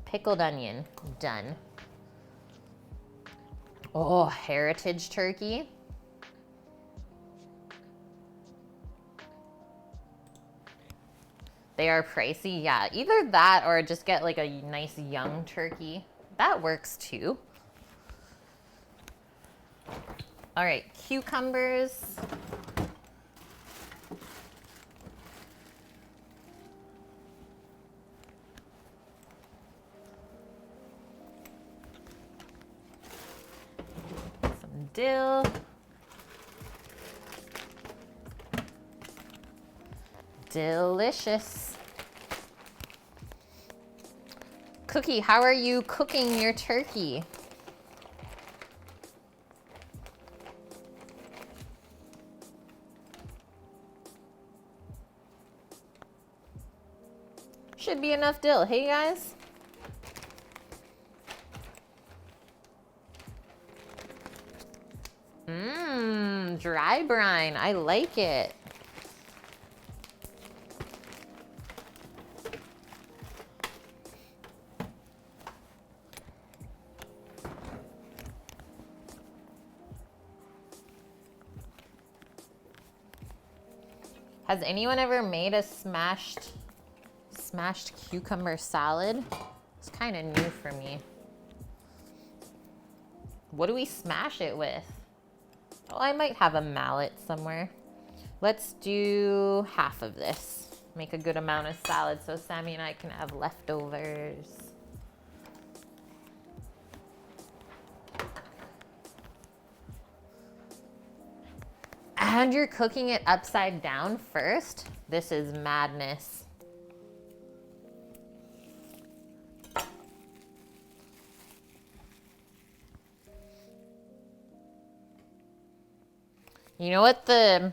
Pickled onion, done. Oh, heritage turkey. They are pricey, yeah. Either that or just get like a nice young turkey. That works too. All right, cucumbers. Some dill. Delicious. Cookie, how are you cooking your turkey? Should be enough dill. Hey guys. Dry brine. I like it. Has anyone ever made a smashed cucumber salad? It's kind of new for me. What do we smash it with? Oh, I might have a mallet somewhere. Let's do half of this. Make a good amount of salad so Sammy and I can have leftovers. And you're cooking it upside down first? This is madness. You know what the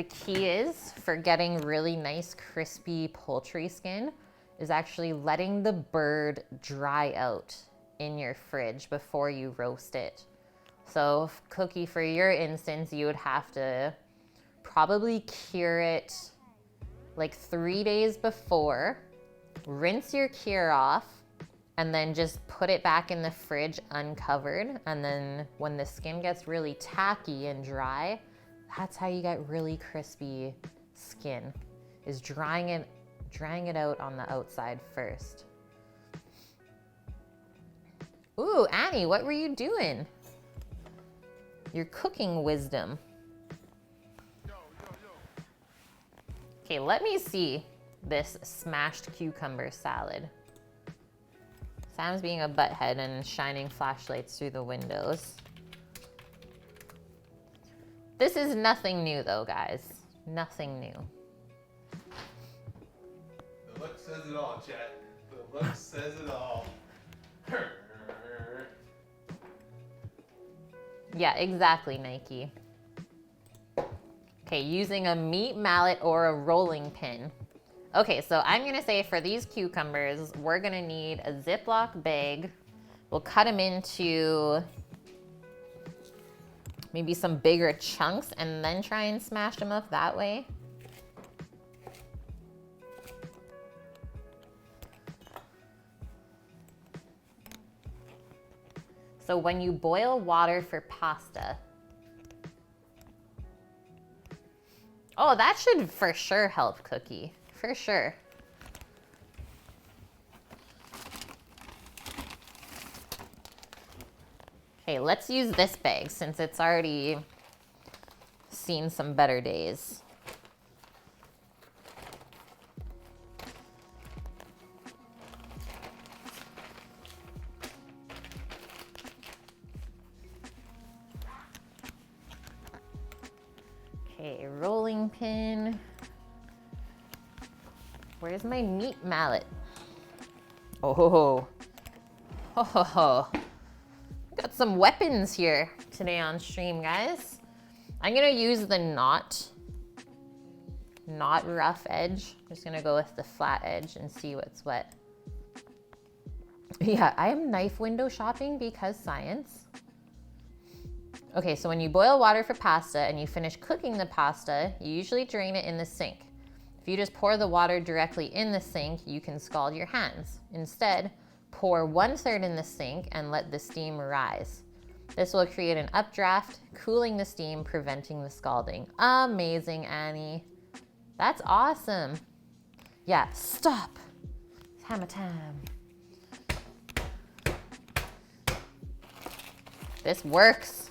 key is for getting really nice crispy poultry skin is actually letting the bird dry out in your fridge before you roast it. So Cookie, for your instance, you would have to probably cure it like 3 days before, rinse your cure off, and then just put it back in the fridge uncovered. And then when the skin gets really tacky and dry, that's how you get really crispy skin, is drying it out on the outside first. Ooh, Annie, what were you doing? Your cooking wisdom. Okay, let me see this smashed cucumber salad. Sam's being a butthead and shining flashlights through the windows. This is nothing new though, guys. Nothing new. The look says it all, chat. The look says it all. Yeah, exactly, Nike. Okay, using a meat mallet or a rolling pin. Okay, so I'm gonna say for these cucumbers, we're gonna need a Ziploc bag. We'll cut them into maybe some bigger chunks and then try and smash them up that way. So when you boil water for pasta, oh, that should for sure help, Cookie, for sure. Okay, let's use this bag since it's already seen some better days. Okay, rolling pin. Where's my meat mallet? Oh, ho, ho. Ho, ho, ho. Got some weapons here today on stream, guys. I'm gonna use the not rough edge. I'm just gonna go with the flat edge and see what's what. Yeah, I am knife window shopping because science. Okay, so when you boil water for pasta and you finish cooking the pasta, you usually drain it in the sink. If you just pour the water directly in the sink, you can scald your hands. Instead, pour 1/3 in the sink and let the steam rise. This will create an updraft, cooling the steam, preventing the scalding. Amazing, Annie. That's awesome. Yeah, stop. It's hammer time. This works.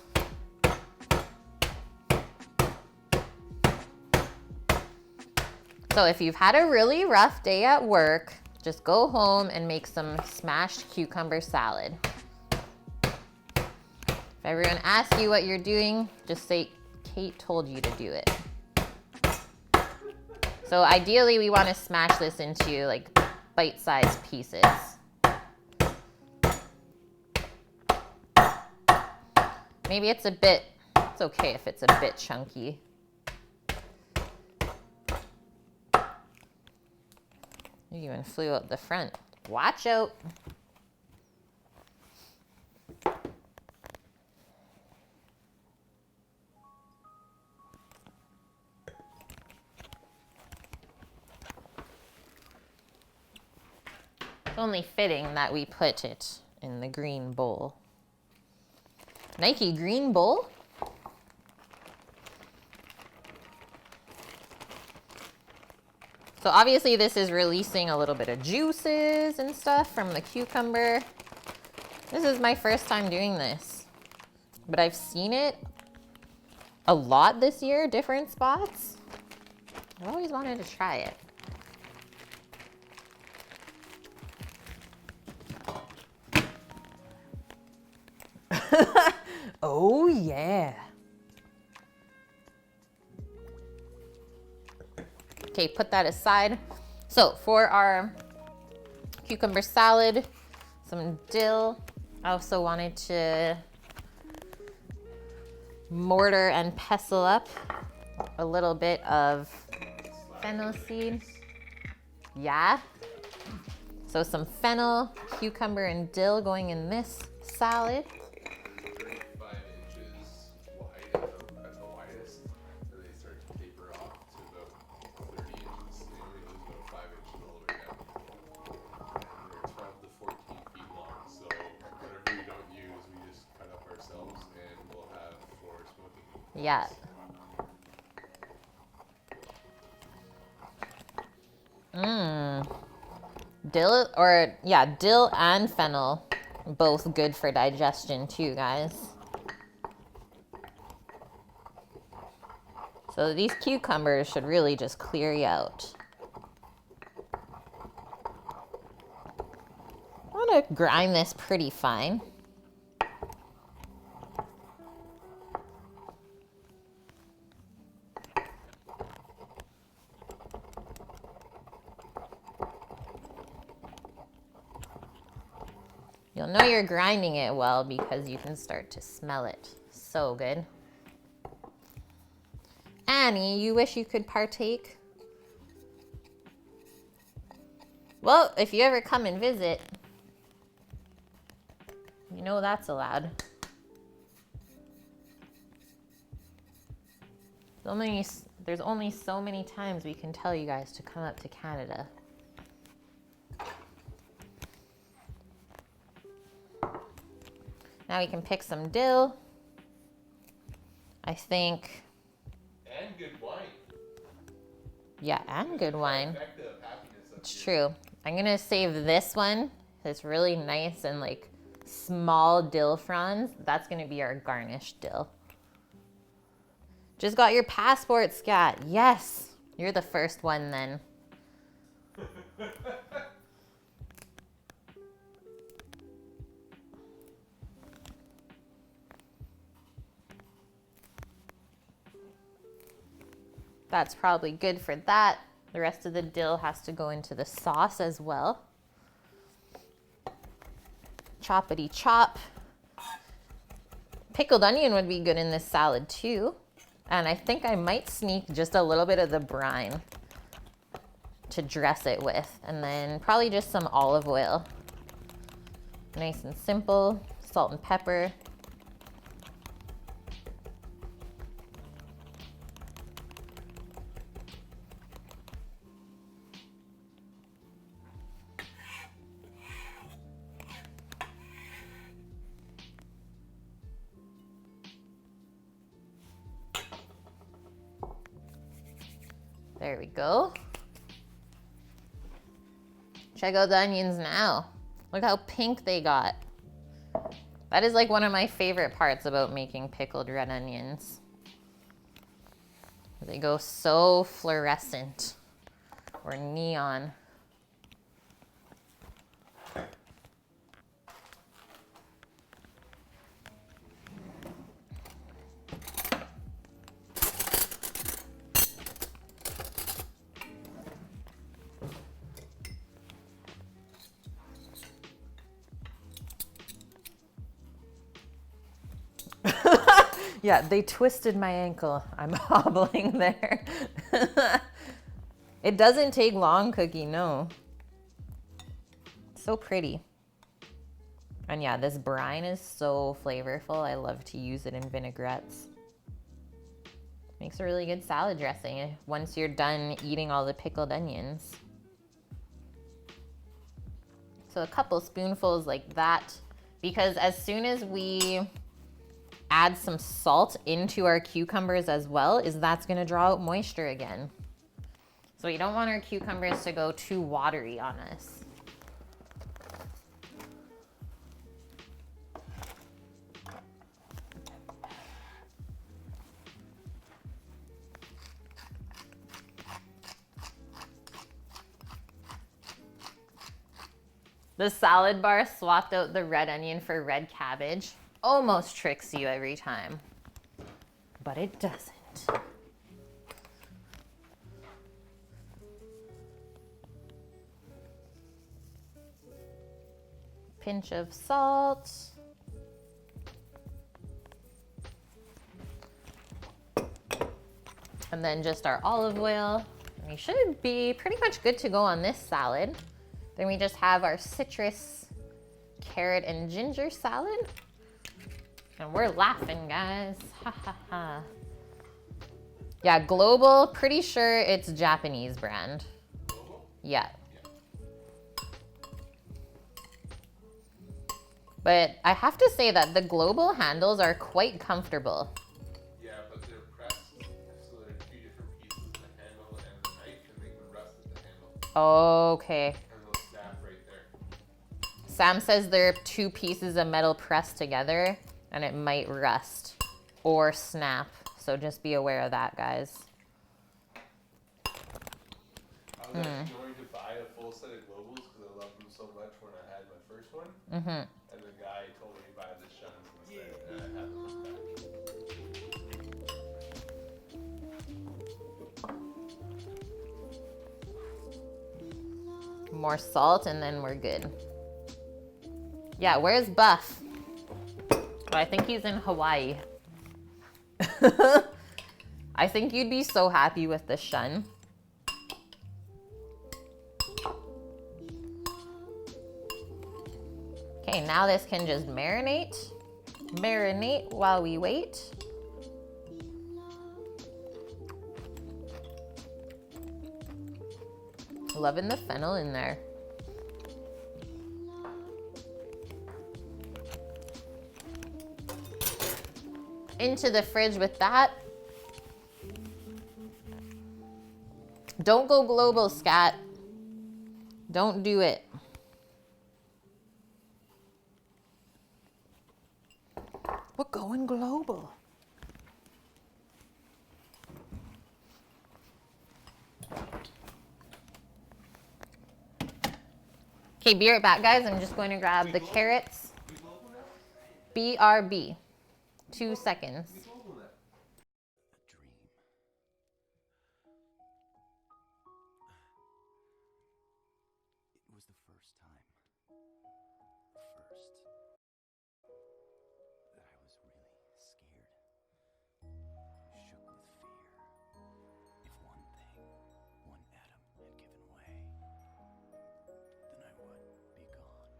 So if you've had a really rough day at work, just go home and make some smashed cucumber salad. If everyone asks you what you're doing, just say Kate told you to do it. So ideally we want to smash this into like bite-sized pieces. Maybe it's okay if it's a bit chunky. You even flew out the front. Watch out. It's only fitting that we put it in the green bowl. Nike green bowl? So obviously this is releasing a little bit of juices and stuff from the cucumber. This is my first time doing this, but I've seen it a lot this year, different spots. I've always wanted to try it. Oh yeah. Okay, put that aside. So for our cucumber salad, some dill. I also wanted to mortar and pestle up a little bit of fennel seed. Yeah. So some fennel, cucumber, and dill going in this salad. 35 inches wide at the widest, and they start to taper off to about 30 inches. So you only lose about 5 inches all the way down. And they're 12 to 14 feet long. So whatever we don't use, we just cut up ourselves, and we'll have for smoking. Yeah. Dill, or yeah, dill and fennel, both good for digestion too, guys. So these cucumbers should really just clear you out. I want to grind this pretty fine. You'll know you're grinding it well because you can start to smell it. So good. Annie, you wish you could partake? Well, if you ever come and visit, you know that's allowed. There's only so many times we can tell you guys to come up to Canada. Now we can pick some dill. I think. And good wine. Yeah, and good wine. Effective happiness up It's here. true. I'm gonna save this one. It's really nice and like small dill fronds. That's gonna be our garnished dill. Just got your passport, Scat. Yes, you're the first one then. That's probably good for that. The rest of the dill has to go into the sauce as well. Choppity chop. Pickled onion would be good in this salad too. And I think I might sneak just a little bit of the brine to dress it with. And then probably just some olive oil. Nice and simple. Salt and pepper. There we go. Check out the onions now. Look how pink they got. That is like one of my favorite parts about making pickled red onions. They go so fluorescent or neon. Yeah, they twisted my ankle. I'm hobbling there. It doesn't take long, Cookie, no. So pretty. And yeah, this brine is so flavorful. I love to use it in vinaigrettes. Makes a really good salad dressing once you're done eating all the pickled onions. So a couple spoonfuls like that, because as soon as we add some salt into our cucumbers as well, that's gonna draw out moisture again. So we don't want our cucumbers to go too watery on us. The salad bar swapped out the red onion for red cabbage. Almost tricks you every time, but it doesn't. Pinch of salt. And then just our olive oil. We should be pretty much good to go on this salad. Then we just have our citrus, carrot, and ginger salad. And we're laughing, guys. Ha ha ha. Yeah, Global, pretty sure it's Japanese brand. Global? Yeah. Yeah. But I have to say that the Global handles are quite comfortable. Yeah, but they're pressed, so there are two different pieces, the handle and the knife, and they can rust at the handle. Okay. And they'll snap right there. Sam says they're two pieces of metal pressed together and it might rust or snap. So just be aware of that, guys. I was actually going to buy a full set of Globals because I loved them so much when I had my first one. Mm-hmm. And the guy told me to buy the shuns instead, and I have them back. More salt and then we're good. Yeah, where's Buff? Oh, I think he's in Hawaii. I think you'd be so happy with the shun. Okay, now this can just marinate. Marinate while we wait. Loving the fennel in there. Into the fridge with that. Don't go global, Scat. Don't do it. We're going global. Okay, be right back, guys. I'm just going to grab the carrots. BRB. 2 seconds. A dream. It was the first time. First. That I was really scared. Shook with fear. If one thing, one atom had given way, then I would be gone.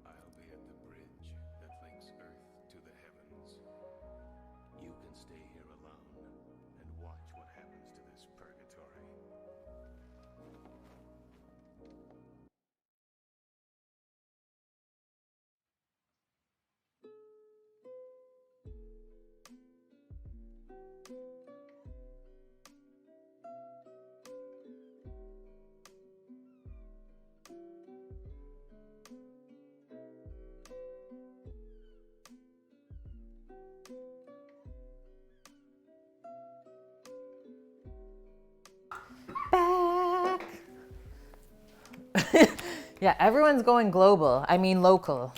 I'll be at the bridge that links Earth to the heavens. You can stay here alone and watch what happens to this purgatory. Back. Yeah, everyone's going global. I mean local.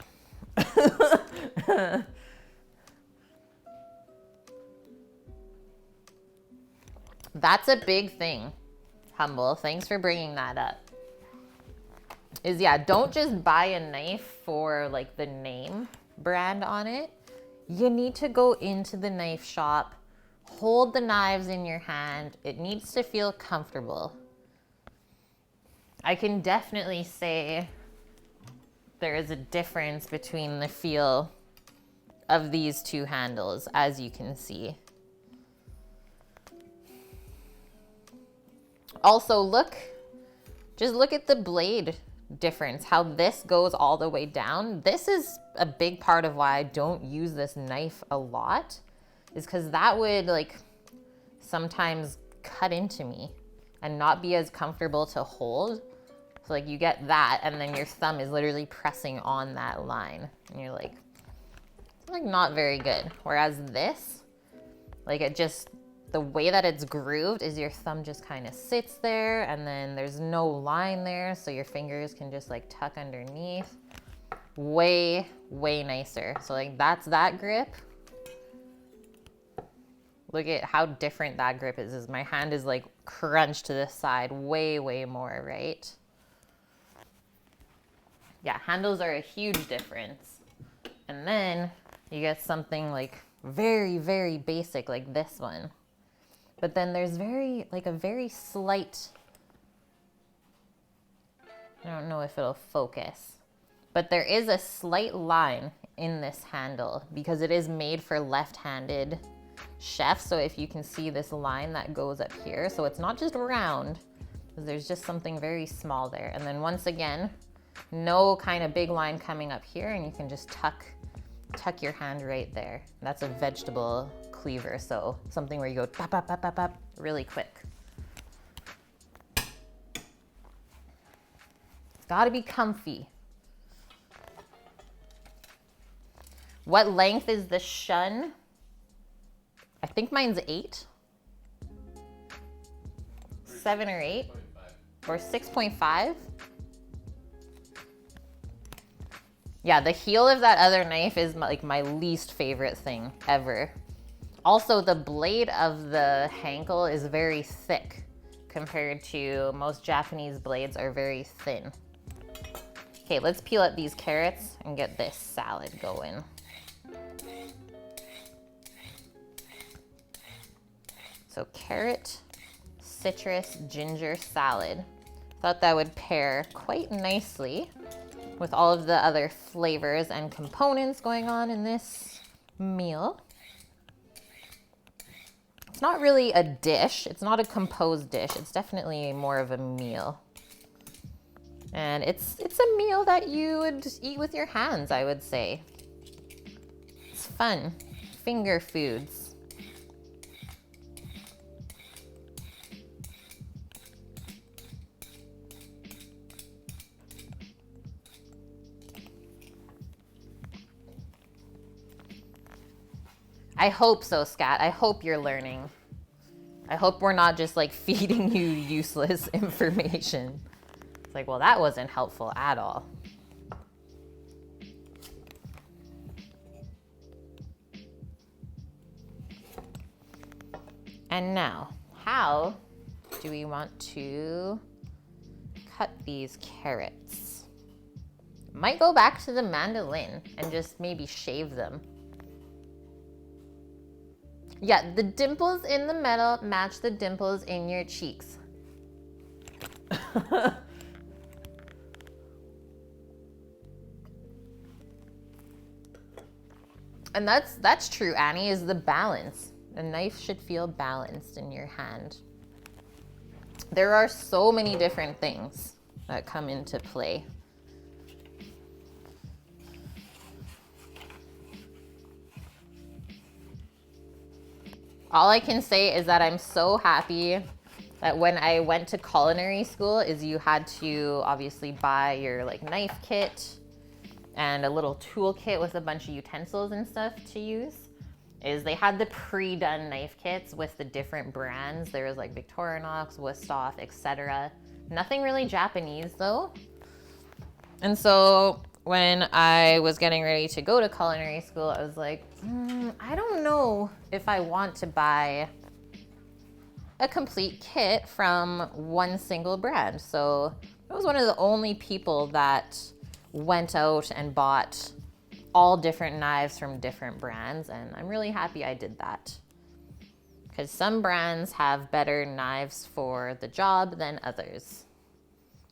That's a big thing, Humble. Thanks for bringing that up. Is yeah, don't just buy a knife for like the name brand on it. You need to go into the knife shop, hold the knives in your hand. It needs to feel comfortable. I can definitely say there is a difference between the feel of these two handles, as you can see. Also just look at the blade difference, how this goes all the way down. This is a big part of why I don't use this knife a lot, is because that would like sometimes cut into me and not be as comfortable to hold. So like you get that and then your thumb is literally pressing on that line and you're like not very good. Whereas this, like it just, the way that it's grooved is your thumb just kind of sits there and then there's no line there, so your fingers can just like tuck underneath. Way, way nicer. So like that's that grip. Look at how different that grip is. My hand is like crunched to the side way, way more, right? Yeah, handles are a huge difference. And then you get something like very, very basic like this one. But then there's a very slight, I don't know if it'll focus, but there is a slight line in this handle because it is made for left-handed chefs. So if you can see this line that goes up here, so it's not just round, there's just something very small there. And then once again, no kind of big line coming up here, and you can just tuck your hand right there. That's a vegetable cleaver, so something where you go pop, pop, pop, pop, pop, really quick. It's gotta be comfy. What length is the shun? I think mine's 8. 7 or 8. Or 6.5. Yeah, the heel of that other knife is like my least favorite thing ever. Also, the blade of the handle is very thick compared to most Japanese blades are very thin. Okay, let's peel up these carrots and get this salad going. So carrot, citrus, ginger salad. Thought that would pair quite nicely with all of the other flavors and components going on in this meal. It's not really a dish. It's not a composed dish. It's definitely more of a meal. And it's a meal that you would eat with your hands, I would say. It's fun. Finger foods. I hope so, Scat. I hope you're learning. I hope we're not just like feeding you useless information. It's like, well, that wasn't helpful at all. And now, how do we want to cut these carrots? Might go back to the mandolin and just maybe shave them. Yeah, the dimples in the metal match the dimples in your cheeks. And that's true, Annie, is the balance. A knife should feel balanced in your hand. There are so many different things that come into play. All I can say is that I'm so happy that when I went to culinary school is you had to obviously buy your like knife kit and a little tool kit with a bunch of utensils and stuff to use. Is they had the pre-done knife kits with the different brands. There was like Victorinox, Wusthof, etc. Nothing really Japanese though. And so when I was getting ready to go to culinary school, I was like, I don't know if I want to buy a complete kit from one single brand. So I was one of the only people that went out and bought all different knives from different brands, and I'm really happy I did that. Because some brands have better knives for the job than others.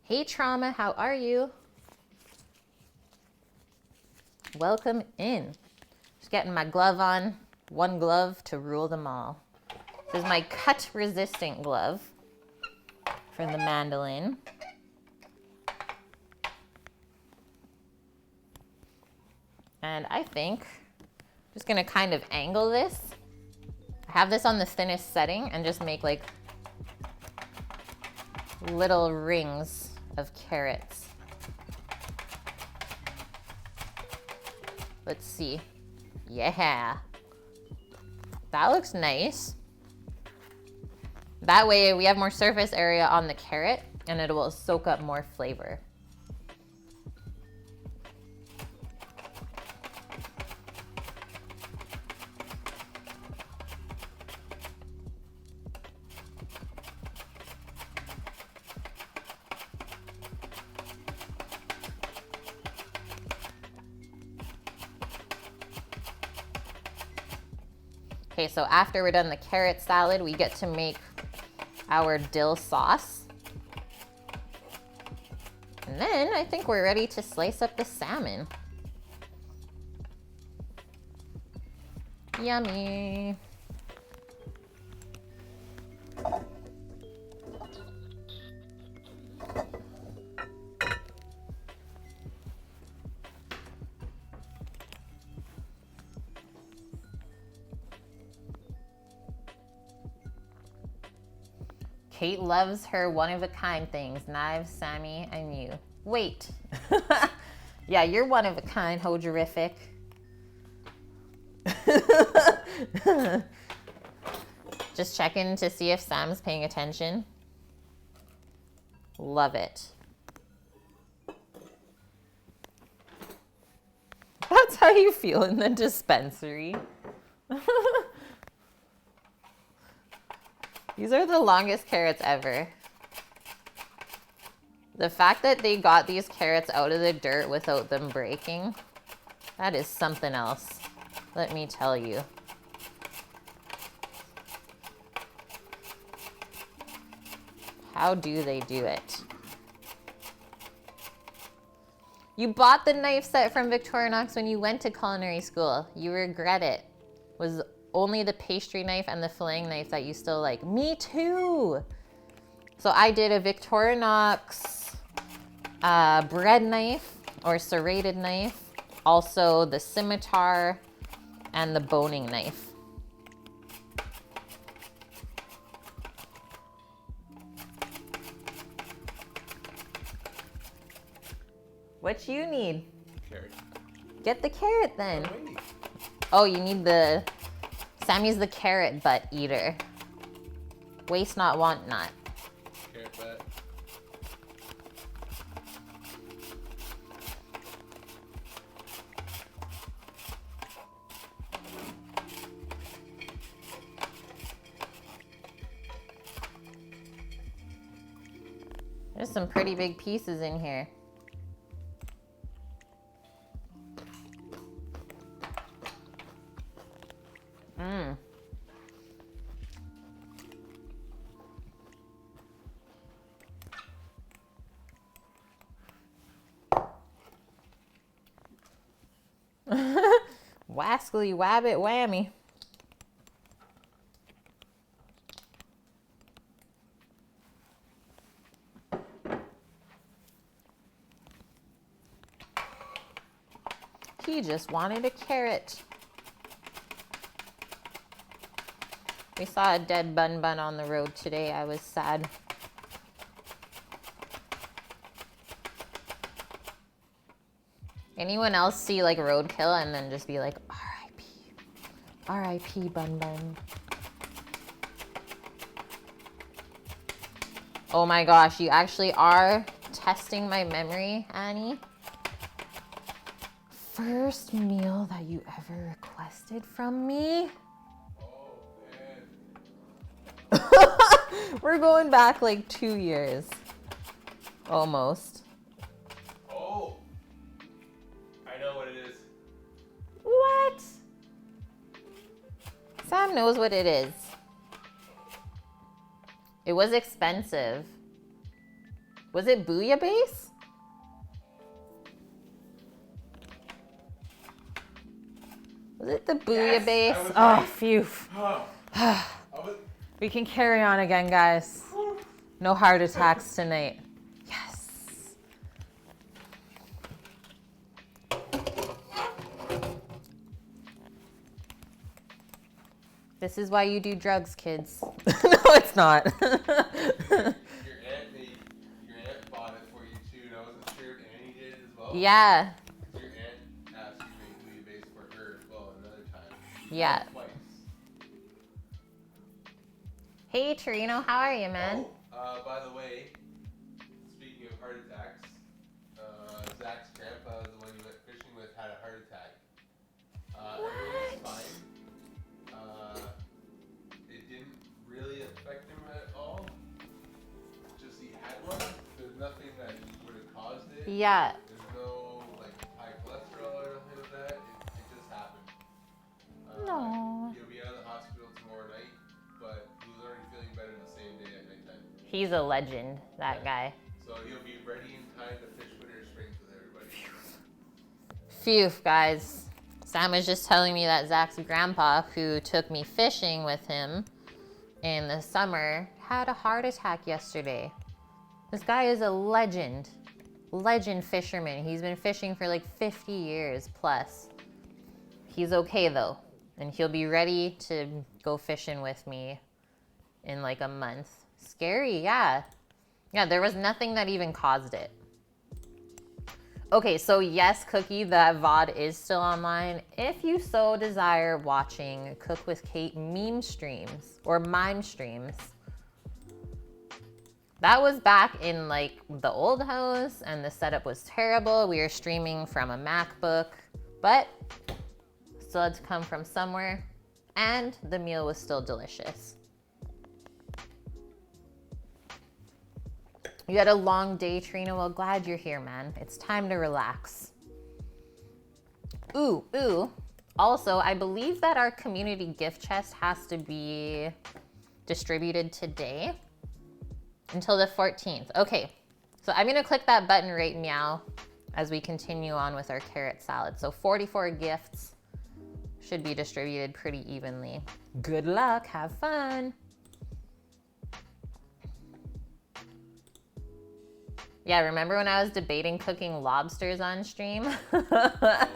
Hey Trauma, how are you? Welcome in. Just getting my glove on. One glove to rule them all. This is my cut resistant glove from the mandolin. And I think I'm just gonna kind of angle this. I have this on the thinnest setting and just make like little rings of carrots. Let's see. Yeah. That looks nice. That way we have more surface area on the carrot and it will soak up more flavor. Okay, so after we're done the carrot salad, we get to make our dill sauce. And then I think we're ready to slice up the salmon. Yummy. Kate loves her one-of-a-kind things. Knives, Sammy, and you. Wait. Yeah, you're one-of-a-kind, Hojerific. Just checking to see if Sam's paying attention. Love it. That's how you feel in the dispensary. These are the longest carrots ever. The fact that they got these carrots out of the dirt without them breaking, that is something else, let me tell you. How do they do it? You bought the knife set from Victorinox when you went to culinary school. You regret it. Was only the pastry knife and the filleting knife that you still like. Me too. So I did a Victorinox bread knife or serrated knife, also the scimitar and the boning knife. What you need? Carrot. Get the carrot then. What do I need? Oh, you need the... Sammy's the carrot butt eater. Waste not, want not. Carrot butt. There's some pretty big pieces in here. Mmm. Wascally wabbit whammy. He just wanted a carrot. We saw a dead bun on the road today. I was sad. Anyone else see like roadkill and then just be like, R.I.P. R.I.P. Bun. Oh my gosh, you actually are testing my memory, Annie. First meal that you ever requested from me? We're going back like 2 years. Almost. Oh! I know what it is. What? Sam knows what it is. It was expensive. Was it bouillabaisse? Was it the Yes, bouillabaisse? I was Oh, right. phew. I was, We can carry on again, guys. No heart attacks tonight. Yes. This is why you do drugs, kids. No, it's not. your aunt bought it for you too, and I wasn't sure if Annie did it as well. Yeah. Your aunt asked you to make bouillabaisse for her as well another time. Yeah. Twice. Hey, Torino, how are you, man? Oh, by the way, speaking of heart attacks, Zach's grandpa, the one you went fishing with, had a heart attack. Everything was fine. It didn't really affect him at all. Just he had one. There's nothing that would have caused it. Yeah. There's no like high cholesterol or nothing like that. It just happened. No. He'll be out of the hospital tomorrow night, but he was already feeling better the same day at nighttime. He's a legend, that guy. So he'll be ready in time to fish winter springs with everybody. Phew, guys. Sam was just telling me that Zach's grandpa, who took me fishing with him in the summer, had a heart attack yesterday. This guy is a legend. Legend fisherman. He's been fishing for like 50 years plus. He's okay though. And he'll be ready to go fishing with me in like a month. Scary, yeah. Yeah, there was nothing that even caused it. Okay, so yes, Cookie, that VOD is still online. If you so desire watching Cook with Kate meme streams or mime streams. That was back in like the old house and the setup was terrible. We were streaming from a MacBook, but still had to come from somewhere and the meal was still delicious. You had a long day, Trina. Well, glad you're here, man. It's time to relax. Ooh. Also, I believe that our community gift chest has to be distributed today until the 14th. Okay, so I'm gonna click that button right now as we continue on with our carrot salad. So 44 gifts should be distributed pretty evenly. Good luck, have fun. Yeah, remember when I was debating cooking lobsters on stream? Oh man.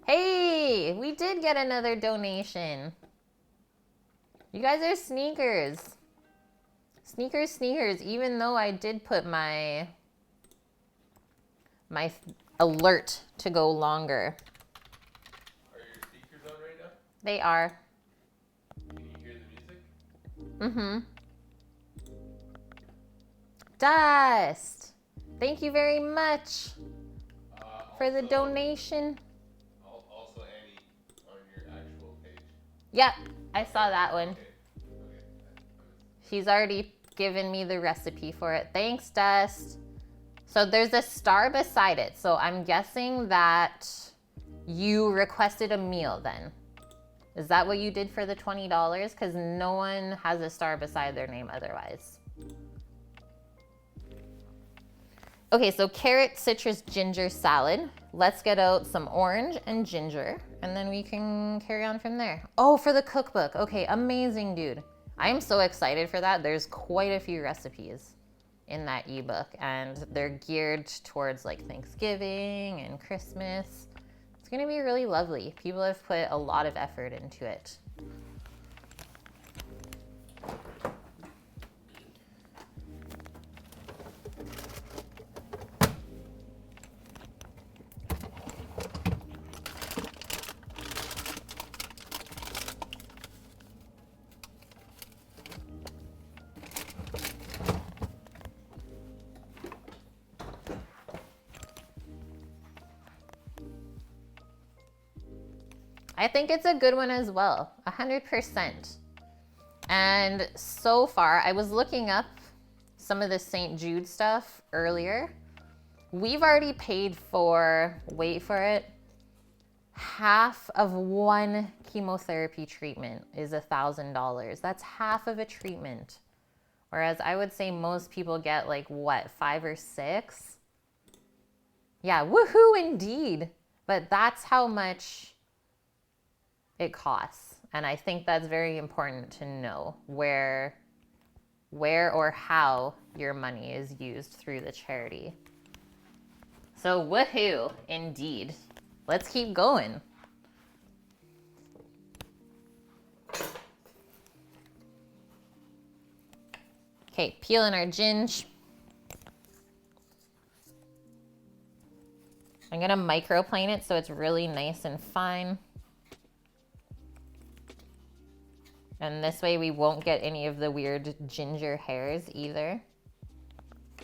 Hey, we did get another donation. You guys are sneakers. Sneakers, even though I did put my alert to go longer. Are your speakers on right now? They are. Can you hear the music? Mm-hmm. Dust. Thank you very much for the donation. Also Annie on your actual page. Yep, I saw that one. Okay. She's already given me the recipe for it. Thanks, Dust. So there's a star beside it. So I'm guessing that you requested a meal then. Is that what you did for the $20? Because no one has a star beside their name otherwise. Okay, so carrot, citrus, ginger salad. Let's get out some orange and ginger, and then we can carry on from there. Oh, for the cookbook. Okay, amazing, dude. I am so excited for that. There's quite a few recipes in that ebook, and they're geared towards like Thanksgiving and Christmas. It's gonna be really lovely. People have put a lot of effort into it. I think it's a good one as well, 100%. And so far, I was looking up some of the St. Jude stuff earlier. We've already paid for, wait for it, half of one chemotherapy treatment is $1,000. That's half of a treatment. Whereas I would say most people get like what, 5 or 6? Yeah, woohoo indeed. But that's how much it costs. And I think that's very important to know where or how your money is used through the charity. So woohoo, indeed. Let's keep going. Okay, peeling our ginger. I'm gonna microplane it so it's really nice and fine. And this way we won't get any of the weird ginger hairs either.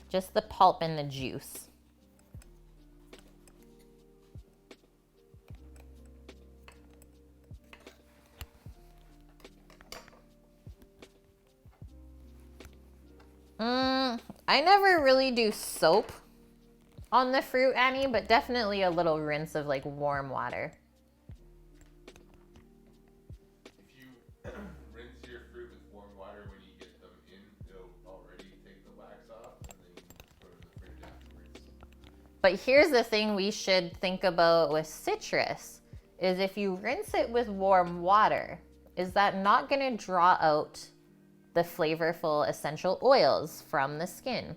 Just the pulp and the juice. I never really do soap on the fruit, Annie, but definitely a little rinse of like warm water. If you rinse your fruit with warm water when you get them in, it'll already take the wax off, and then you can put it in the fridge afterwards. But here's the thing we should think about with citrus, is if you rinse it with warm water, is that not gonna draw out the flavorful essential oils from the skin?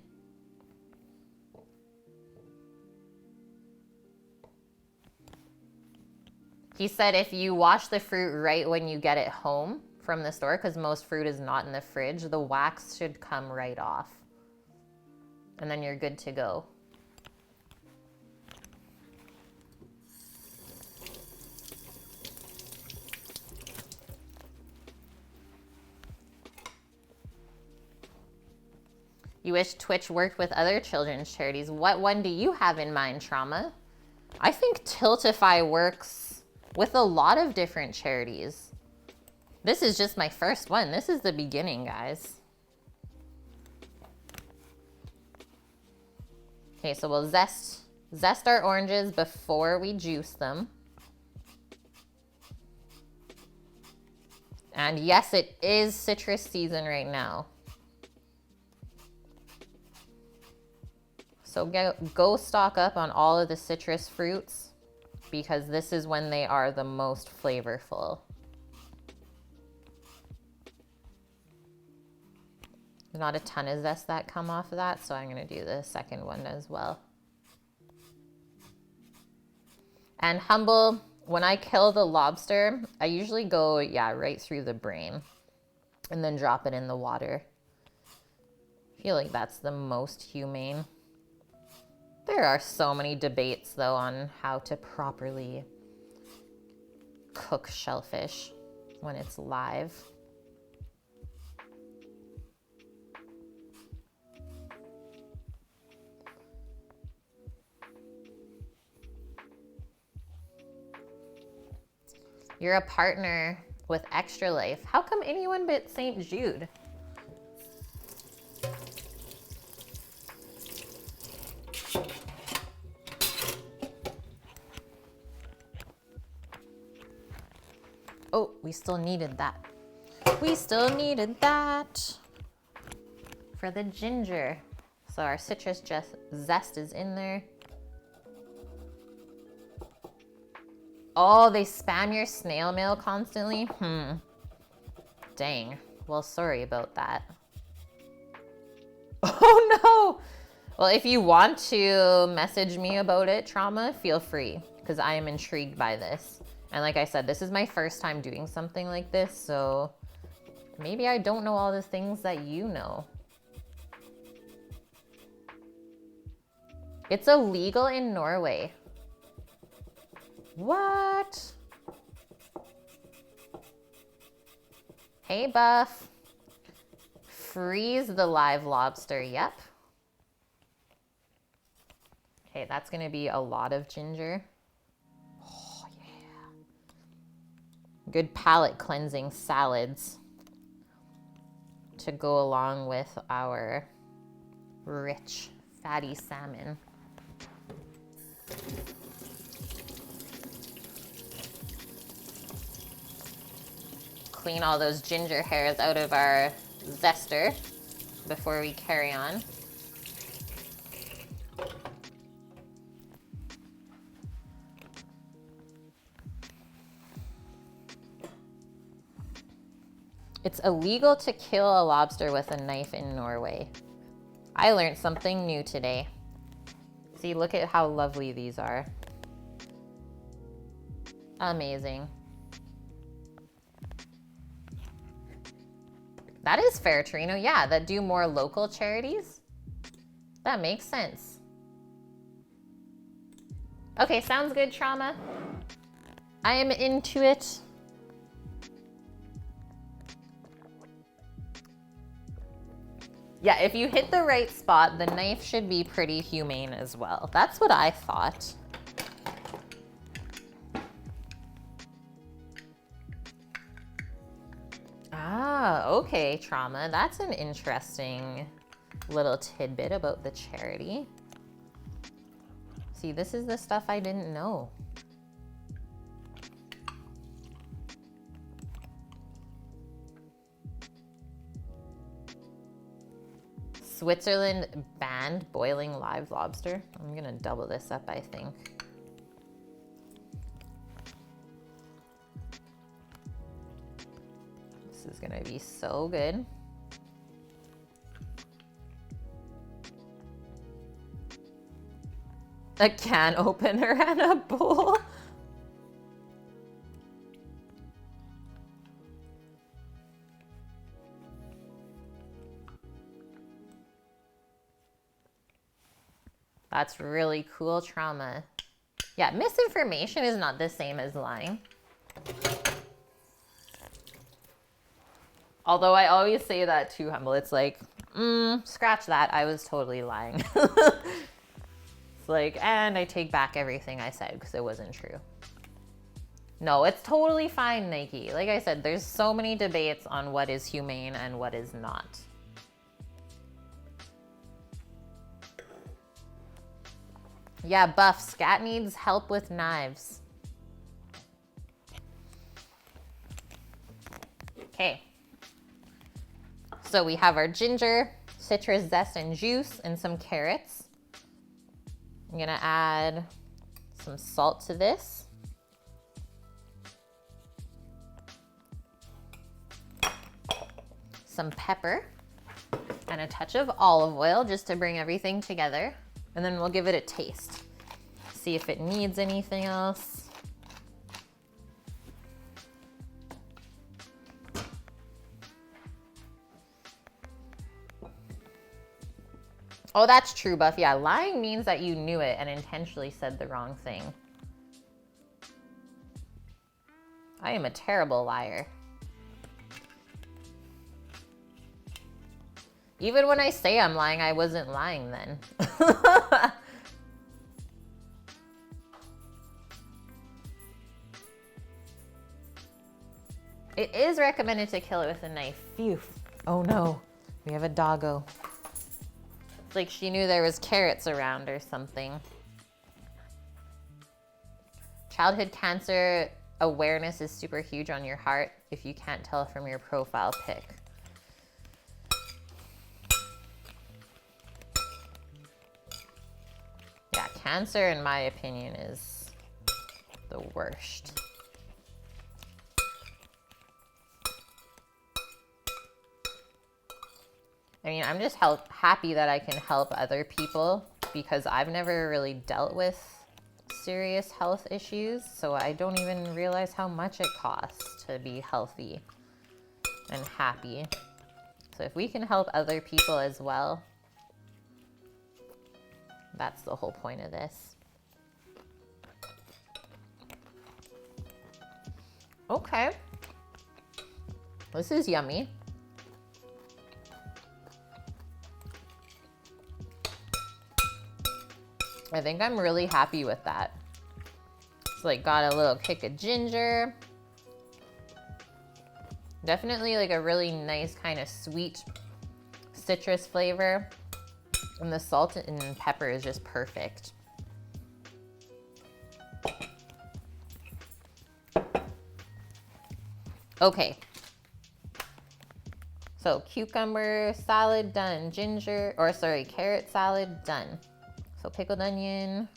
He said if you wash the fruit right when you get it home from the store, because most fruit is not in the fridge, the wax should come right off. And then you're good to go. You wish Twitch worked with other children's charities. What one do you have in mind, Trauma? I think Tiltify works with a lot of different charities. This is just my first one. This is the beginning, guys. Okay, so we'll zest our oranges before we juice them. And yes, it is citrus season right now. So go stock up on all of the citrus fruits because this is when they are the most flavorful. There's not a ton of zest that come off of that, so I'm gonna do the second one as well. And Humble, when I kill the lobster, I usually go, right through the brain and then drop it in the water. I feel like that's the most humane. There are so many debates, though, on how to properly cook shellfish when it's live. You're a partner with Extra Life. How come anyone but St. Jude? Oh, we still needed that. We still needed that for the ginger. So our citrus zest is in there. Oh, they spam your snail mail constantly? Dang. Well, sorry about that. Oh no! Well, if you want to message me about it, Trauma, feel free, because I am intrigued by this. And like I said, this is my first time doing something like this, so maybe I don't know all the things that you know. It's illegal in Norway. What? Hey, Buff. Freeze the live lobster, yep. Okay, that's gonna be a lot of ginger. Oh, yeah. Good palate cleansing salads to go along with our rich, fatty salmon. Clean all those ginger hairs out of our zester before we carry on. It's illegal to kill a lobster with a knife in Norway. I learned something new today. See, look at how lovely these are. Amazing. That is fair, Torino. Yeah, that do more local charities. That makes sense. Okay, sounds good, Trauma. I am into it. Yeah, if you hit the right spot, the knife should be pretty humane as well. That's what I thought. Ah, okay, Trauma. That's an interesting little tidbit about the charity. See, this is the stuff I didn't know. Switzerland banned boiling live lobster. I'm gonna double this up, I think. This is gonna be so good. A can opener and a bowl. That's really cool, Trauma. Yeah, misinformation is not the same as lying. Although I always say that too, Humble. It's like, scratch that. I was totally lying. It's like, and I take back everything I said because it wasn't true. No, it's totally fine, Nike. Like I said, there's so many debates on what is humane and what is not. Yeah, Buff, Scat needs help with knives. Okay. So we have our ginger, citrus zest and juice, and some carrots. I'm gonna add some salt to this. Some pepper and a touch of olive oil just to bring everything together. And then we'll give it a taste. See if it needs anything else. Oh, that's true, Buff. Yeah, lying means that you knew it and intentionally said the wrong thing. I am a terrible liar. Even when I say I'm lying, I wasn't lying then. It is recommended to kill it with a knife. Phew. Oh no, we have a doggo. It's like she knew there was carrots around or something. Childhood cancer awareness is super huge on your heart if you can't tell from your profile pic. Yeah, cancer, in my opinion, is the worst. I mean, I'm just happy that I can help other people because I've never really dealt with serious health issues, so I don't even realize how much it costs to be healthy and happy. So if we can help other people as well, that's the whole point of this. Okay. This is yummy. I think I'm really happy with that. It's like got a little kick of ginger. Definitely like a really nice kind of sweet citrus flavor. And the salt and pepper is just perfect. Okay. So cucumber salad done, carrot salad done. So pickled onion,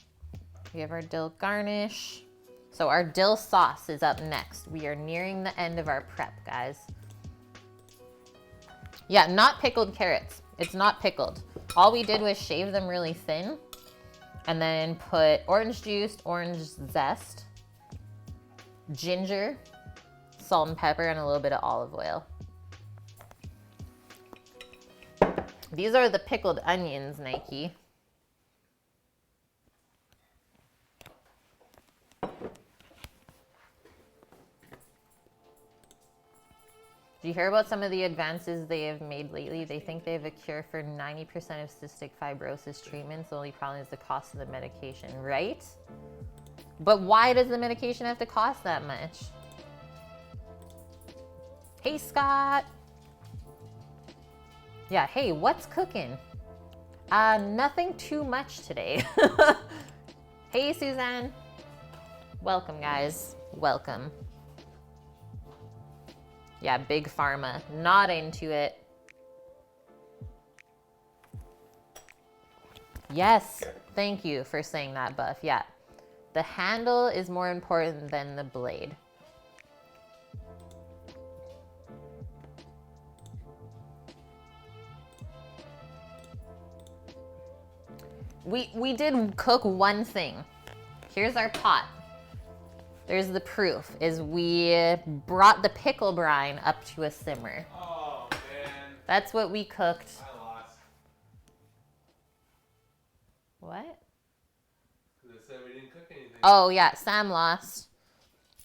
we have our dill garnish. So our dill sauce is up next. We are nearing the end of our prep, guys. Yeah, not pickled carrots. It's not pickled. All we did was shave them really thin and then put orange juice, orange zest, ginger, salt and pepper, and a little bit of olive oil. These are the pickled onions, Nike. Do you hear about some of the advances they have made lately? They think they have a cure for 90% of cystic fibrosis treatments. The only problem is the cost of the medication, right? But why does the medication have to cost that much? Hey, Scott. Yeah, hey, what's cooking? Nothing too much today. Hey, Suzanne. Welcome, guys. Welcome. Yeah, big pharma. Not into it. Yes, thank you for saying that, Buff. Yeah, the handle is more important than the blade. We did cook one thing. Here's our pot. There's the proof, is we brought the pickle brine up to a simmer. Oh, man. That's what we cooked. I lost. What? Because I said we didn't cook anything. Oh yeah, Sam lost.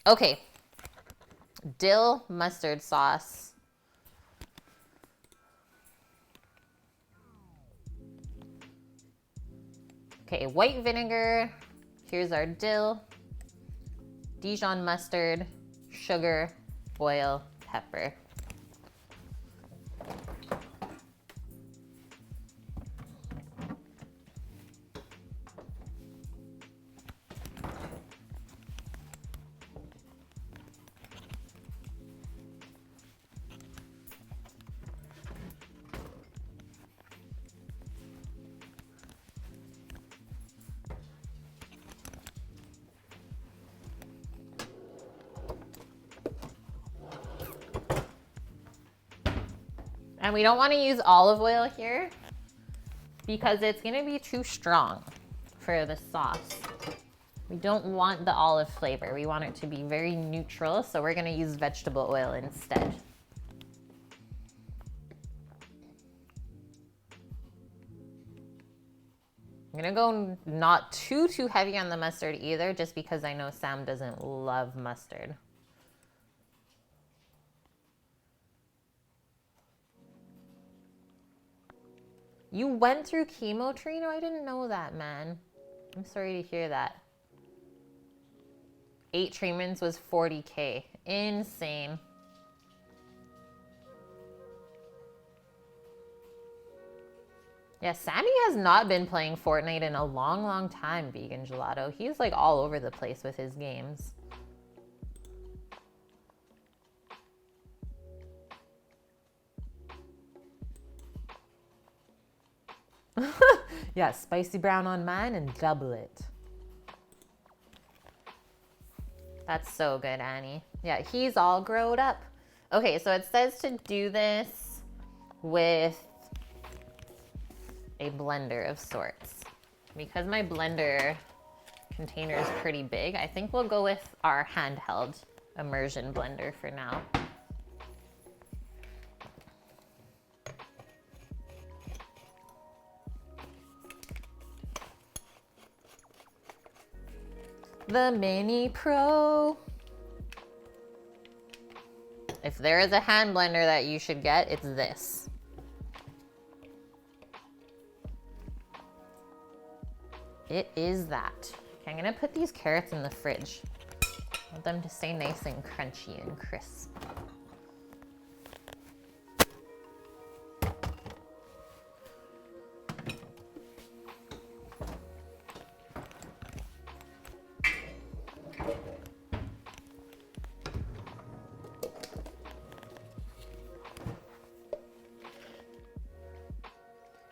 Okay. Dill mustard sauce. Okay, white vinegar. Here's our dill. Dijon mustard, sugar, oil, pepper. And we don't want to use olive oil here because it's going to be too strong for the sauce. We don't want the olive flavor. We want it to be very neutral, so we're going to use vegetable oil instead. I'm going to go not too heavy on the mustard either, just because I know Sam doesn't love mustard. You went through chemo, Trino? I didn't know that, man. I'm sorry to hear that. 8 treatments was $40K. Insane. Yeah, Sammy has not been playing Fortnite in a long time, Vegan Gelato. He's like all over the place with his games. Yeah, spicy brown on mine and double it. That's so good, Annie. Yeah, he's all grown up. Okay, so it says to do this with a blender of sorts. Because my blender container is pretty big, I think we'll go with our handheld immersion blender for now. The Mini Pro. If there is a hand blender that you should get, it's this. It is that. Okay, I'm gonna put these carrots in the fridge. I want them to stay nice and crunchy and crisp.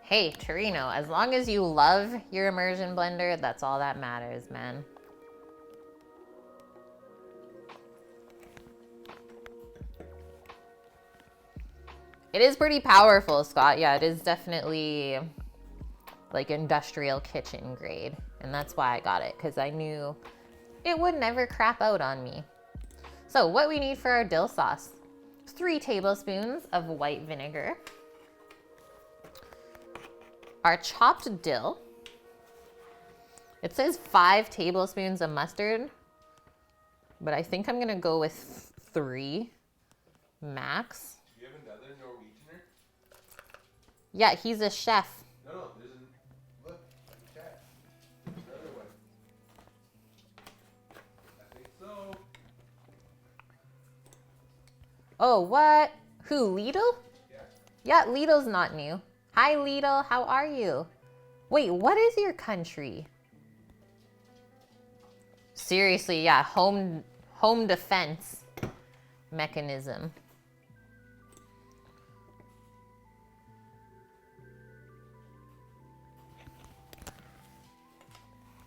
Hey, Torino, as long as you love your immersion blender, that's all that matters, man. It is pretty powerful, Scott. Yeah, it is definitely like industrial kitchen grade. And that's why I got it, because I knew it would never crap out on me. So what we need for our dill sauce: 3 tablespoons of white vinegar, our chopped dill. It says 5 tablespoons of mustard, but I think I'm gonna go with 3 max. Do you have another Norwegianer? Yeah, he's a chef. No, there's look, chat. Another one. I think so. Oh, what? Who, Lidl? Yeah. Yeah, Lidl's not new. Hi, Lidl, how are you? Wait, what is your country? Seriously, yeah, home defense mechanism.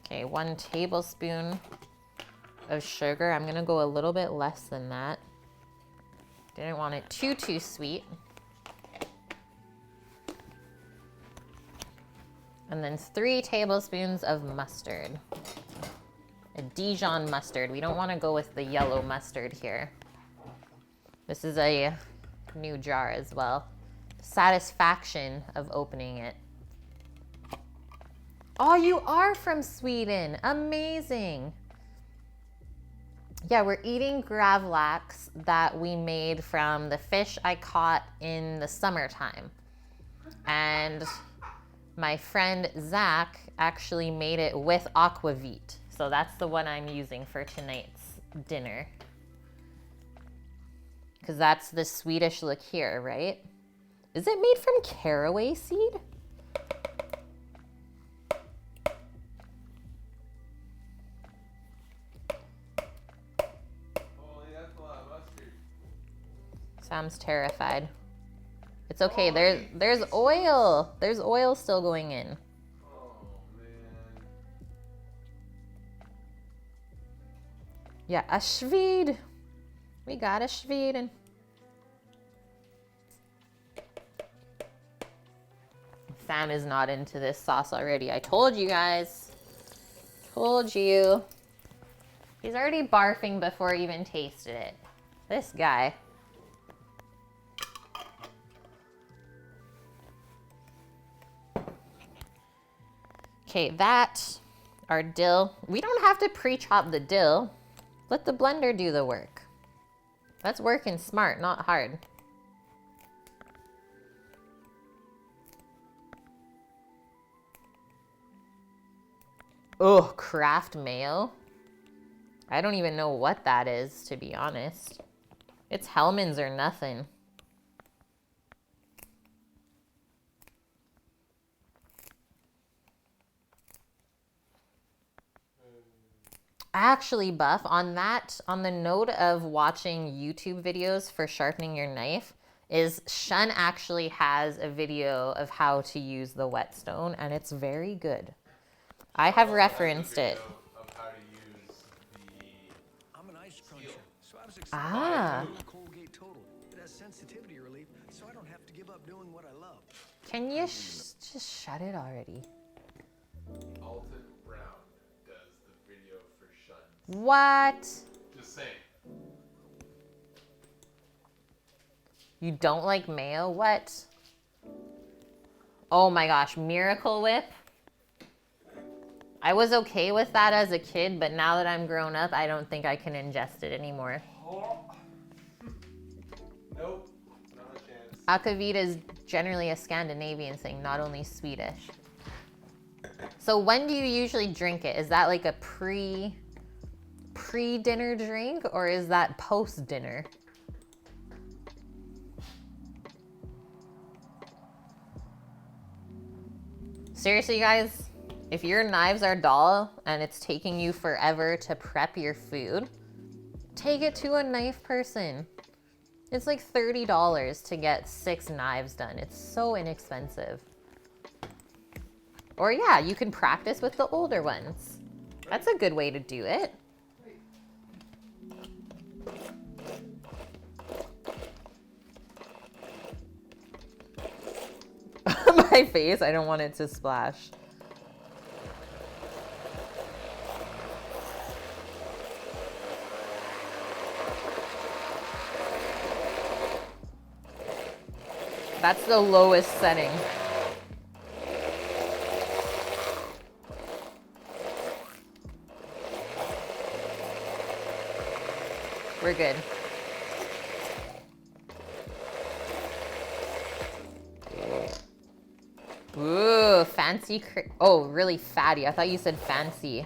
Okay, 1 tablespoon of sugar. I'm gonna go a little bit less than that. Didn't want it too sweet. And then 3 tablespoons of mustard. A Dijon mustard. We don't want to go with the yellow mustard here. This is a new jar as well. Satisfaction of opening it. Oh, you are from Sweden. Amazing. Yeah, we're eating gravlax that we made from the fish I caught in the summertime. And my friend Zach actually made it with aquavit. So that's the one I'm using for tonight's dinner. Because that's the Swedish look here, right? Is it made from caraway seed? Holy, that's a lot of mustard. Sam's terrified. It's okay, there's oil. There's oil still going in. Oh, man. Yeah, a Swede. We got a Sweden. Sam is not into this sauce already. I told you guys. Told you. He's already barfing before he even tasted it. This guy. Okay, our dill. We don't have to pre-chop the dill. Let the blender do the work. That's working smart, not hard. Oh, Kraft mayo. I don't even know what that is, to be honest. It's Hellman's or nothing. Actually, Buff, on the note of watching YouTube videos for sharpening your knife, is Shun actually has a video of how to use the whetstone, and it's very good. I have referenced it. Of how to use the I'm an ice cruncher, so I was Ah. excited to Colgate Total. It has sensitivity relief, so I don't have to give up doing what I love. Can you just shut it already? Alton Brown does the video for Shun. What? Just saying. You don't like mayo? What? Oh my gosh, Miracle Whip. I was okay with that as a kid, but now that I'm grown up, I don't think I can ingest it anymore. Nope, not a chance. Akavit is generally a Scandinavian thing, not only Swedish. So when do you usually drink it? Is that like a pre-dinner drink, or is that post-dinner? Seriously, guys, if your knives are dull and it's taking you forever to prep your food, take it to a knife person. It's like $30 to get 6 knives done. It's so inexpensive. Or yeah, you can practice with the older ones. That's a good way to do it. on my face. I don't want it to splash. That's the lowest setting. We're good. Ooh, fancy. Oh, really fatty. I thought you said fancy.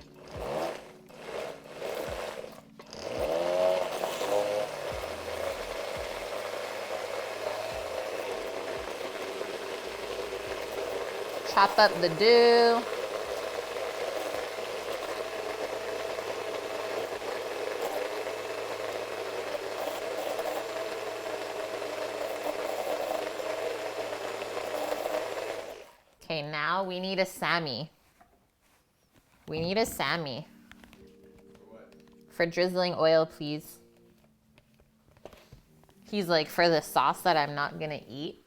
Chop up the dill. Okay, now we need a Sammy. We need a Sammy. For what? For drizzling oil, please. He's like, for the sauce that I'm not gonna eat.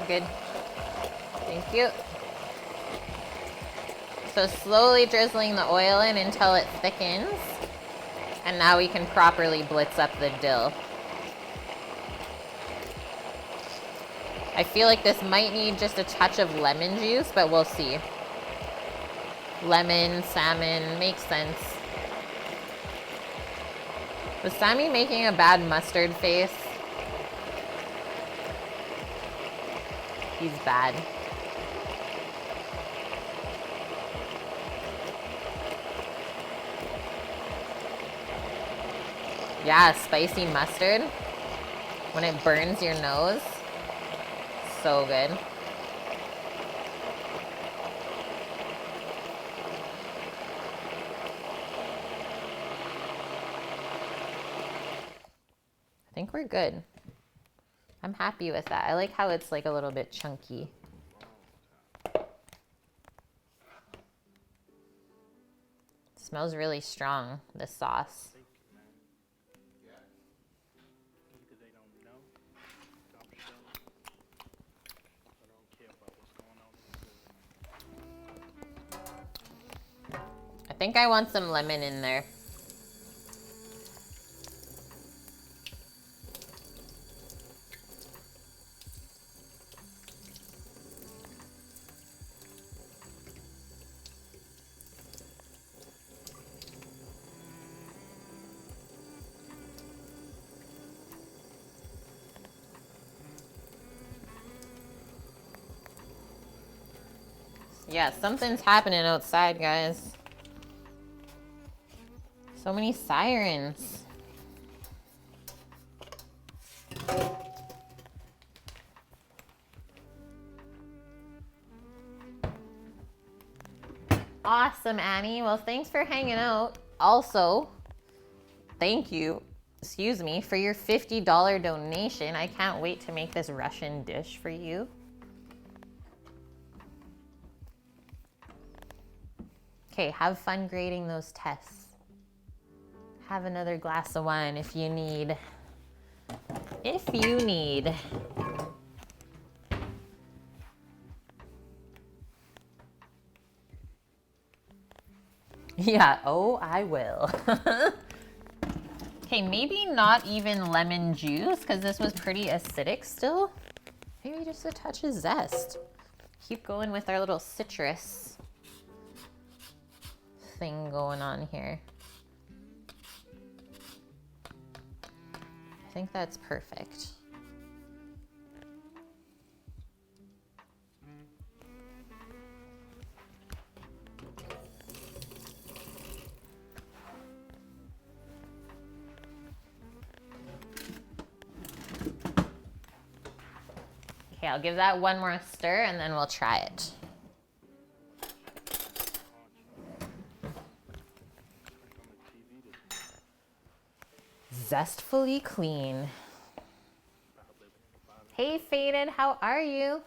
Good. Thank you. So slowly drizzling the oil in until it thickens. And now we can properly blitz up the dill. I feel like this might need just a touch of lemon juice, but we'll see. Lemon, salmon, makes sense. Was Sammy making a bad mustard face? He's bad. Yeah, spicy mustard. When it burns your nose. So good. I think we're good. I'm happy with that. I like how it's like a little bit chunky. It smells really strong, the sauce. Either they don't know, stop showing, or don't care about what's going on in the food. I think I want some lemon in there. Yeah, something's happening outside, guys. So many sirens. Awesome, Annie. Well, thanks for hanging out. Also, thank you, excuse me, for your $50 donation. I can't wait to make this Russian dish for you. Okay, have fun grading those tests. Have another glass of wine if you need. If you need. Yeah, oh, I will. Okay, maybe not even lemon juice because this was pretty acidic still. Maybe just a touch of zest. Keep going with our little citrus thing going on here. I think that's perfect. Okay, I'll give that one more stir and then we'll try it. zestfully clean. Hey Faded, how are you?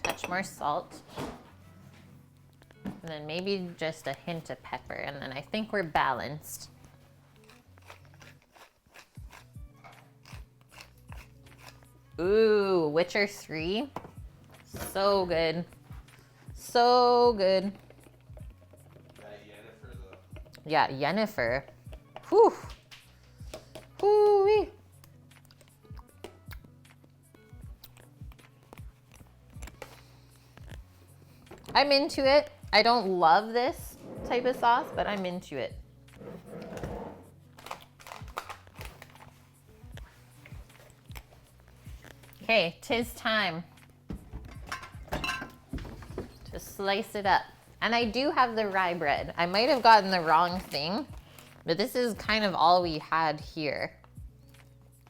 Touch more salt. And then maybe just a hint of pepper, and then I think we're balanced. Ooh, Witcher 3. So good. So good. That Yennefer though. Yeah, Yennefer. Whew. Whoo-wee. I'm into it. I don't love this type of sauce, but I'm into it. Okay, 'tis time to slice it up. And I do have the rye bread. I might have gotten the wrong thing, but this is kind of all we had here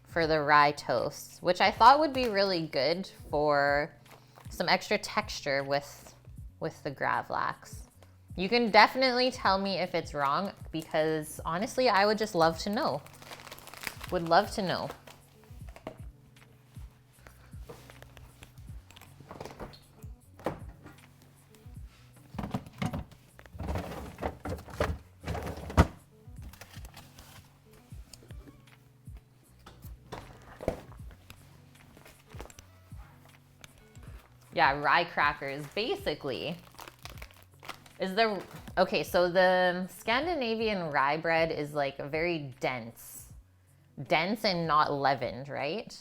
for the rye toast, which I thought would be really good for some extra texture with the gravlax. You can definitely tell me if it's wrong, because honestly, I would just love to know. Would love to know. Yeah, rye crackers, basically. Okay, so the Scandinavian rye bread is like very dense. Dense and not leavened, right?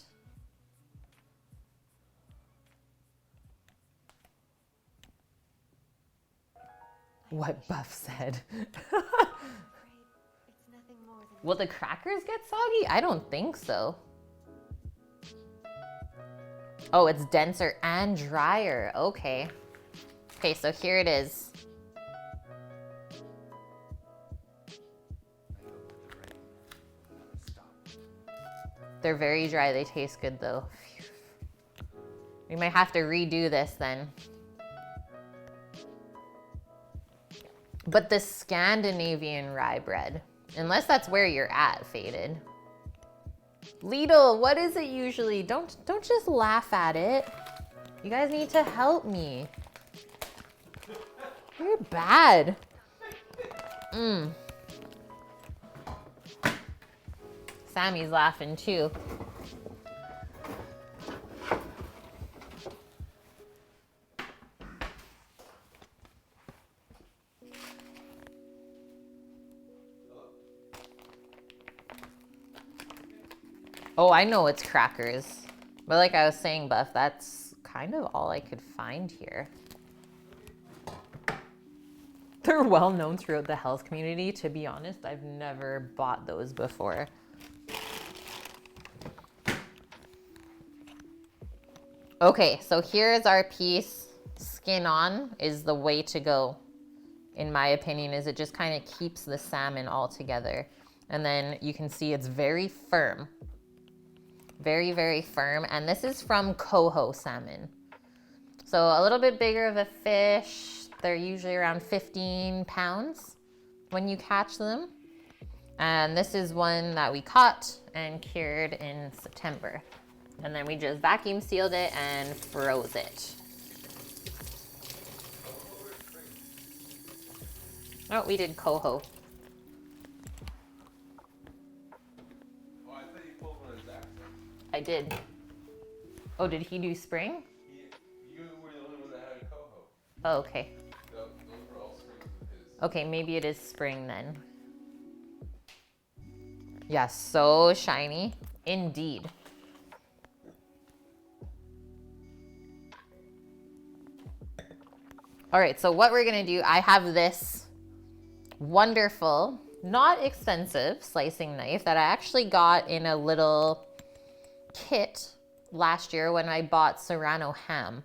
What Buff said. Will the crackers get soggy? I don't think so. Oh, it's denser and drier. Okay. Okay, so here it is. They're very dry. They taste good though. We might have to redo this then. But the Scandinavian rye bread, unless that's where you're at, Faded. Lidl, what is it usually? Don't just laugh at it. You guys need to help me. You're bad. Sammy's laughing too. Oh, I know it's crackers. But like I was saying, Buff, that's kind of all I could find here. They're well known throughout the health community. To be honest, I've never bought those before. Okay, so here's our piece. Skin on is the way to go, in my opinion, is it just kind of keeps the salmon all together. And then you can see it's very firm. Very, very firm. And this is from coho salmon. So a little bit bigger of a fish. They're usually around 15 pounds when you catch them. And this is one that we caught and cured in September. And then we just vacuum sealed it and froze it. Oh, we did coho. Oh, I thought you pulled one of Zach's. I did. Oh, did he do spring? You were the only one that had a coho. Oh, okay. Those were all springs of his. Okay, maybe it is spring then. Yeah, so shiny. Indeed. All right, so what we're gonna do, I have this wonderful, not expensive slicing knife that I actually got in a little kit last year when I bought Serrano ham.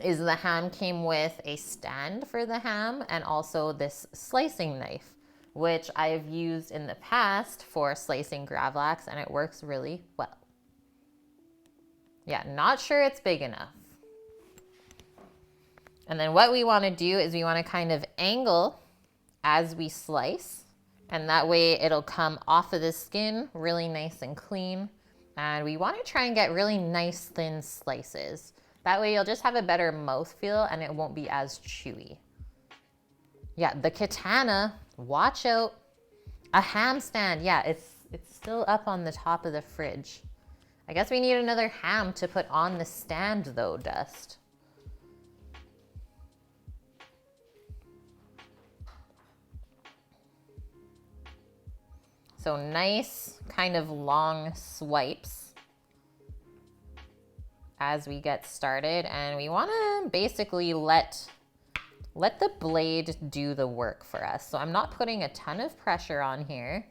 is the ham came with a stand for the ham and also this slicing knife, which I've used in the past for slicing gravlax, and it works really well. Yeah, not sure it's big enough. And then what we want to do is we want to kind of angle as we slice, and that way it'll come off of the skin really nice and clean. And we want to try and get really nice thin slices. That way you'll just have a better mouthfeel and it won't be as chewy. Yeah, the katana, watch out. A ham stand, yeah, it's still up on the top of the fridge. I guess we need another ham to put on the stand though, Dust. So nice kind of long swipes as we get started, and we want to basically let the blade do the work for us. So I'm not putting a ton of pressure on here.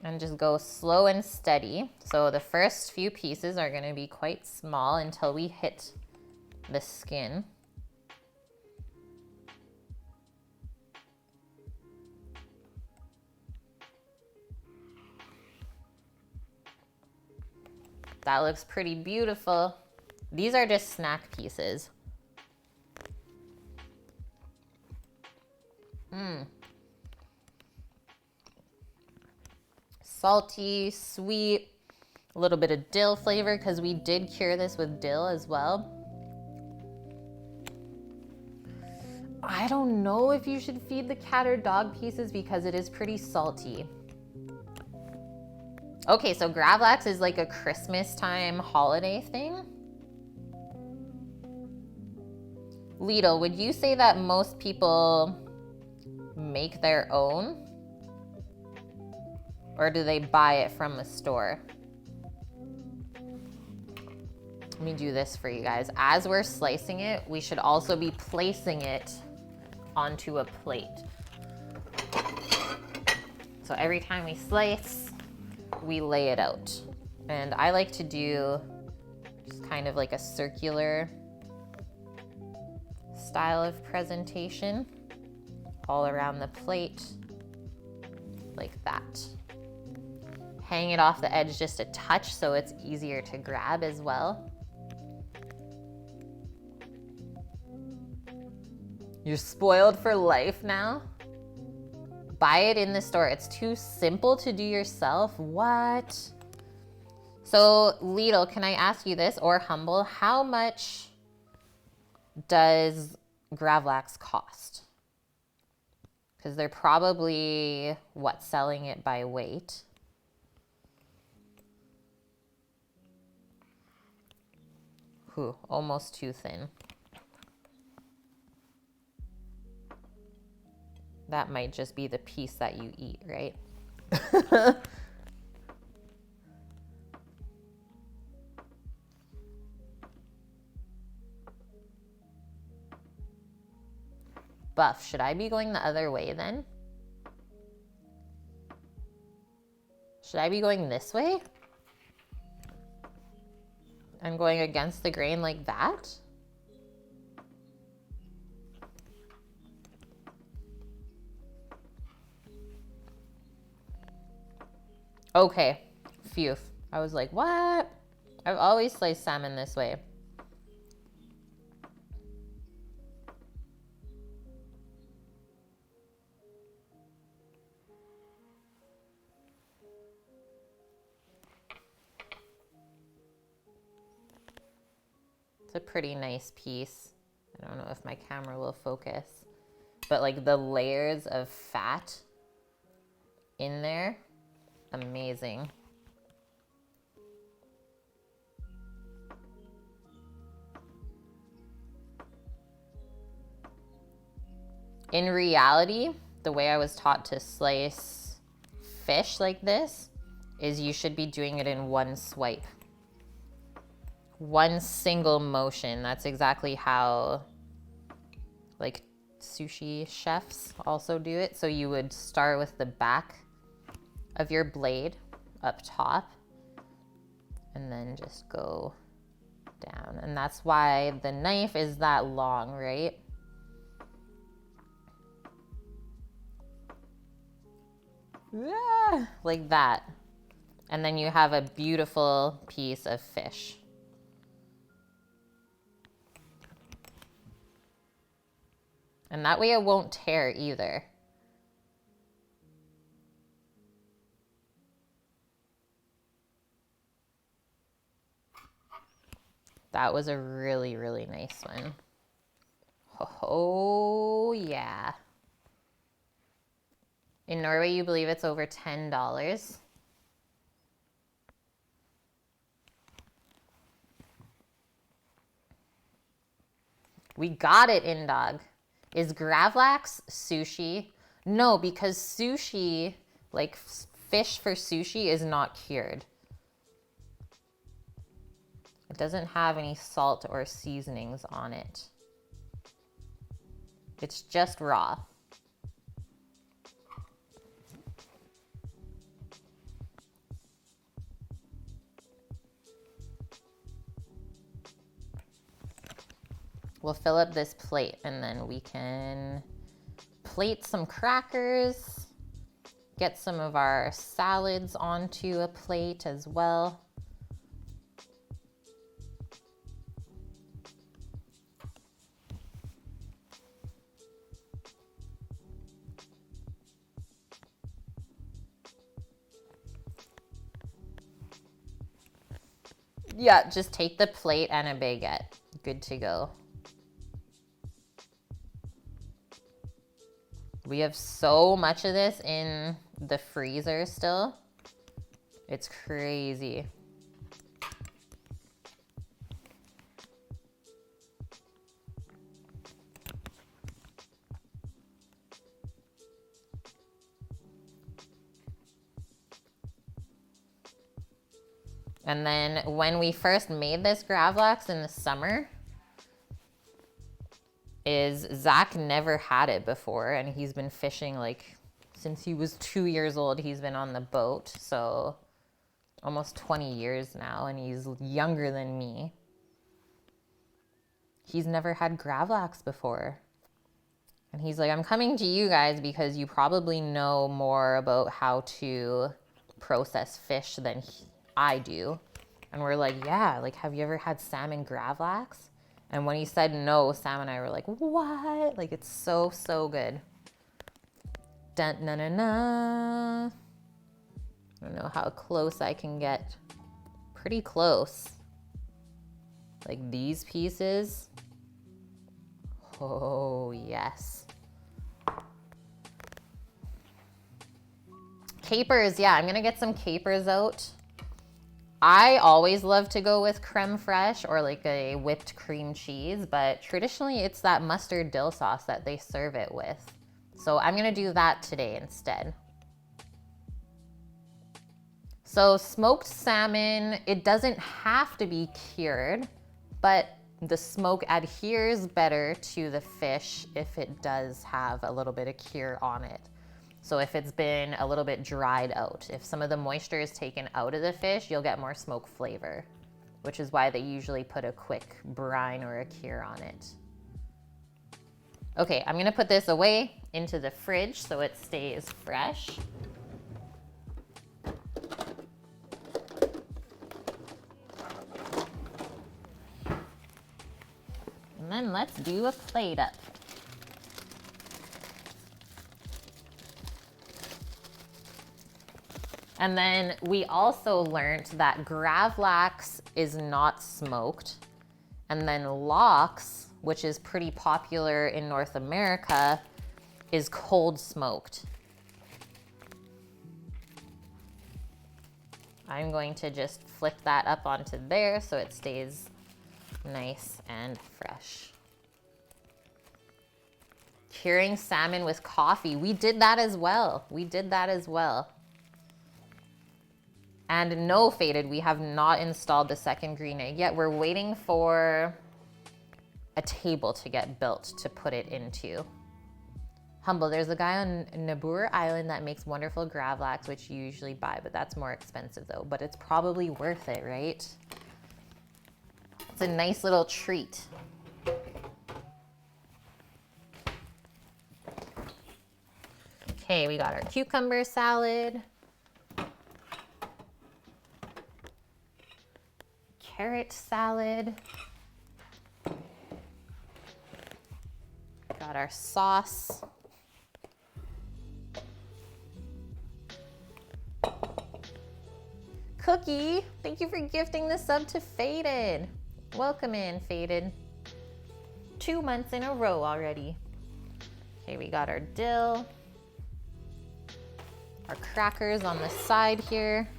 And just go slow and steady. So the first few pieces are going to be quite small until we hit the skin. That looks pretty beautiful. These are just snack pieces. Salty, sweet, a little bit of dill flavor because we did cure this with dill as well. I don't know if you should feed the cat or dog pieces because it is pretty salty. Okay, so gravlax is like a Christmas time holiday thing. Lidl, would you say that most people make their own? Or do they buy it from a store? Let me do this for you guys. As we're slicing it, we should also be placing it onto a plate. So every time we slice, we lay it out. And I like to do just kind of like a circular style of presentation all around the plate, like that. Hang it off the edge just a touch so it's easier to grab as well. You're spoiled for life now? Buy it in the store. It's too simple to do yourself. What? So Lidl, can I ask you this, or Humble, how much does gravlax cost? Because they're probably, what, selling it by weight? Ooh, almost too thin. That might just be the piece that you eat, right? Buff, should I be going the other way then? Should I be going this way? I'm going against the grain like that? Okay, phew. I was like, what? I've always sliced salmon this way. It's a pretty nice piece. I don't know if my camera will focus, but like the layers of fat in there, amazing. In reality, the way I was taught to slice fish like this is you should be doing it in one swipe. One single motion. That's exactly how like sushi chefs also do it. So you would start with the back of your blade up top and then just go down. And that's why the knife is that long, right? Yeah, like that. And then you have a beautiful piece of fish. And that way it won't tear either. That was a really, really nice one. Oh, yeah. In Norway, you believe it's over $10. We got it, Indog. Is gravlax sushi? No, because sushi, like fish for sushi, is not cured. It doesn't have any salt or seasonings on it. It's just raw. We'll fill up this plate and then we can plate some crackers, get some of our salads onto a plate as well. Yeah, just take the plate and a baguette. Good to go. We have so much of this in the freezer still. It's crazy. And then when we first made this gravlax in the summer, Zach never had it before, and he's been fishing like since he was 2 years old. He's been on the boat, so almost 20 years now, and he's younger than me. He's never had gravlax before. And he's like, I'm coming to you guys because you probably know more about how to process fish than I do. And we're like, yeah, like, have you ever had salmon gravlax? And when he said no, Sam and I were like, what? Like, it's so, so good. Dun, na, na, na. I don't know how close I can get. Pretty close. Like these pieces. Oh, yes. Capers, yeah, I'm gonna get some capers out. I always love to go with creme fraiche or like a whipped cream cheese, but traditionally it's that mustard dill sauce that they serve it with. So I'm gonna do that today instead. So smoked salmon, it doesn't have to be cured, but the smoke adheres better to the fish if it does have a little bit of cure on it. So if it's been a little bit dried out, if some of the moisture is taken out of the fish, you'll get more smoke flavor, which is why they usually put a quick brine or a cure on it. Okay, I'm gonna put this away into the fridge so it stays fresh. And then let's do a plate up. And then we also learned that gravlax is not smoked. And then lox, which is pretty popular in North America, is cold smoked. I'm going to just flick that up onto there so it stays nice and fresh. Curing salmon with coffee. We did that as well. And no, Faded, we have not installed the second green egg yet. We're waiting for a table to get built to put it into. Humble, there's a guy on Nabur Island that makes wonderful gravlax, which you usually buy, but that's more expensive though. But it's probably worth it, right? It's a nice little treat. Okay, we got our cucumber salad. Carrot salad. Got our sauce. Cookie, thank you for gifting the sub to Faded. Welcome in, Faded. 2 months in a row already. Okay, we got our dill. Our crackers on the side here.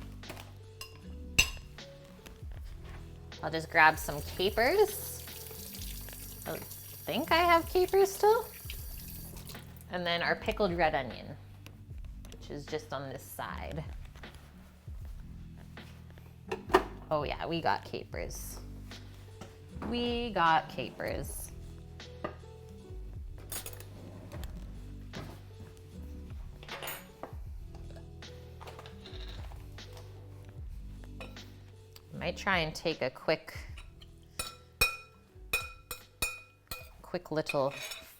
I'll just grab some capers. I think I have capers still. And then our pickled red onion, which is just on this side. Oh yeah, we got capers. We got capers. Might try and take a quick little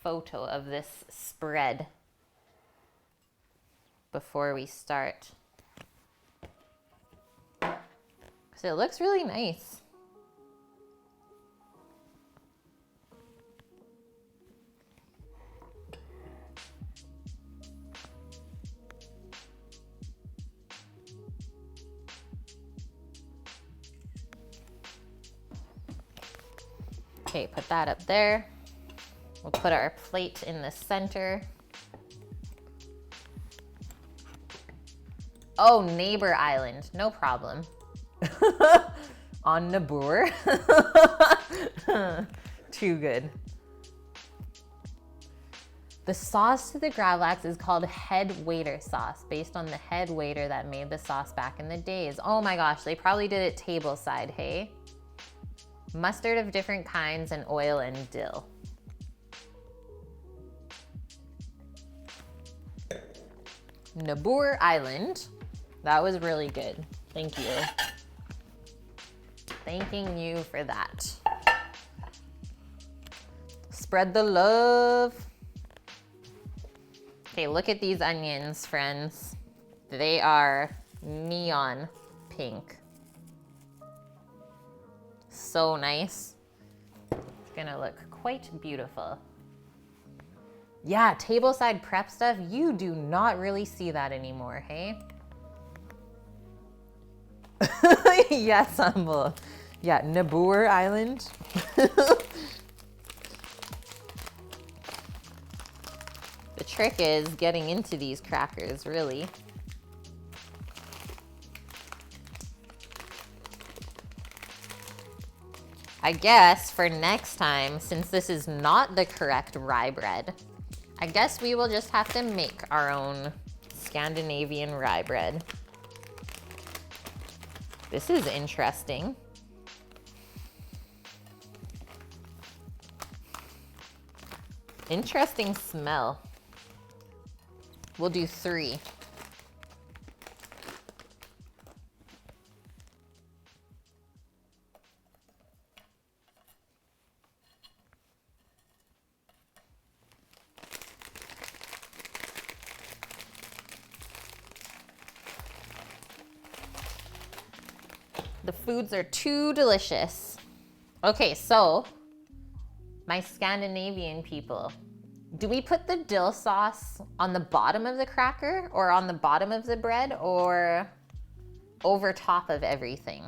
photo of this spread before we start. So it looks really nice. Okay, put that up there. We'll put our plate in the center. Oh, neighbor island, no problem. On Nabur. Too good. The sauce to the gravlax is called head waiter sauce, based on the head waiter that made the sauce back in the days. Oh my gosh, they probably did it table side, hey? Mustard of different kinds and oil and dill. Nabur Island. That was really good. Thank you. Thanking you for that. Spread the love. Okay, look at these onions, friends. They are neon pink. So nice. It's gonna look quite beautiful. Yeah, tableside prep stuff, you do not really see that anymore, hey? Yes, Humble. Yeah, Nabur Island. The trick is getting into these crackers, really. I guess for next time, since this is not the correct rye bread, I guess we will just have to make our own Scandinavian rye bread. This is interesting. Interesting smell. We'll do 3. The foods are too delicious. Okay, so my Scandinavian people, do we put the dill sauce on the bottom of the cracker or on the bottom of the bread or over top of everything?